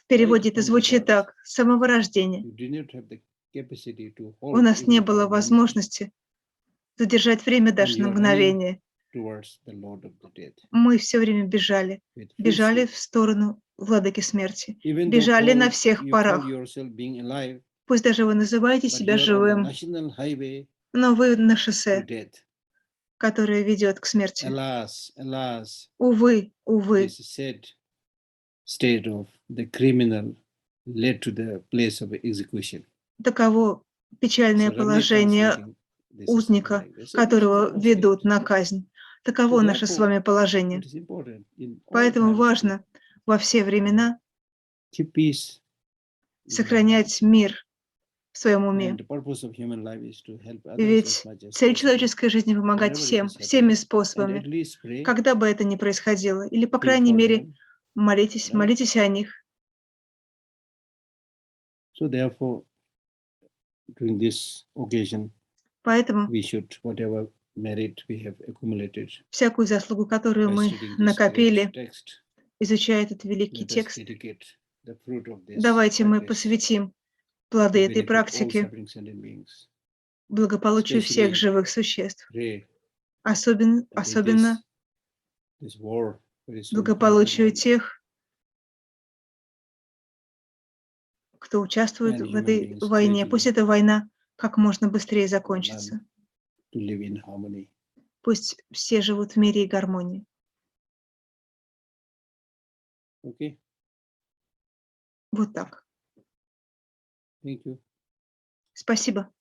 в переводе это звучит так: с самого рождения you do not have the capacity to у hold нас не even было for 1 minute возможности задержать время and даже you на are running мгновение. towards the Lord of the death Мы все время бежали, with full бежали speed. в сторону владыки смерти, Even though бежали на called, всех you call парах. yourself being alive, Пусть даже вы называете but себя you are on the живым, national highway но вы на to шоссе, death. которое ведет к смерти. Alas, alas, Увы, увы, this sad state of the criminal led to the place of execution. таково печальное So roughly положение translating, this is something узника, like this. So this is которого our ведут fate. на казнь. So Таково наше с therefore, вами положение. it is important in all Поэтому times to важно во все времена keep peace. сохранять мир в своем And уме. the purpose of human life is to help others as Ведь much as цель possible. человеческой жизни — помогать Wherever it всем, is всеми happening. And at способами, least pray, когда бы это ни происходило. Или, по pray крайней for мере, them. молитесь, Right. молитесь о них. So therefore, during this occasion, Поэтому we should, whatever merit we have accumulated, всякую заслугу, которую by мы studying this great накопили, text, изучая этот великий let us текст, dedicate the fruit of this давайте мы practice посвятим to плоды этой benefit all практики suffering sentient beings. благополучию всех Especially живых существ. pray Особенно that this war very soon come to an благополучию end. тех, кто участвует And в human этой beings войне. pray Пусть to эта война как можно быстрее learn закончится. to live in harmony. Пусть все живут в мире и гармонии. Okay, Вот так. thank you. Спасибо.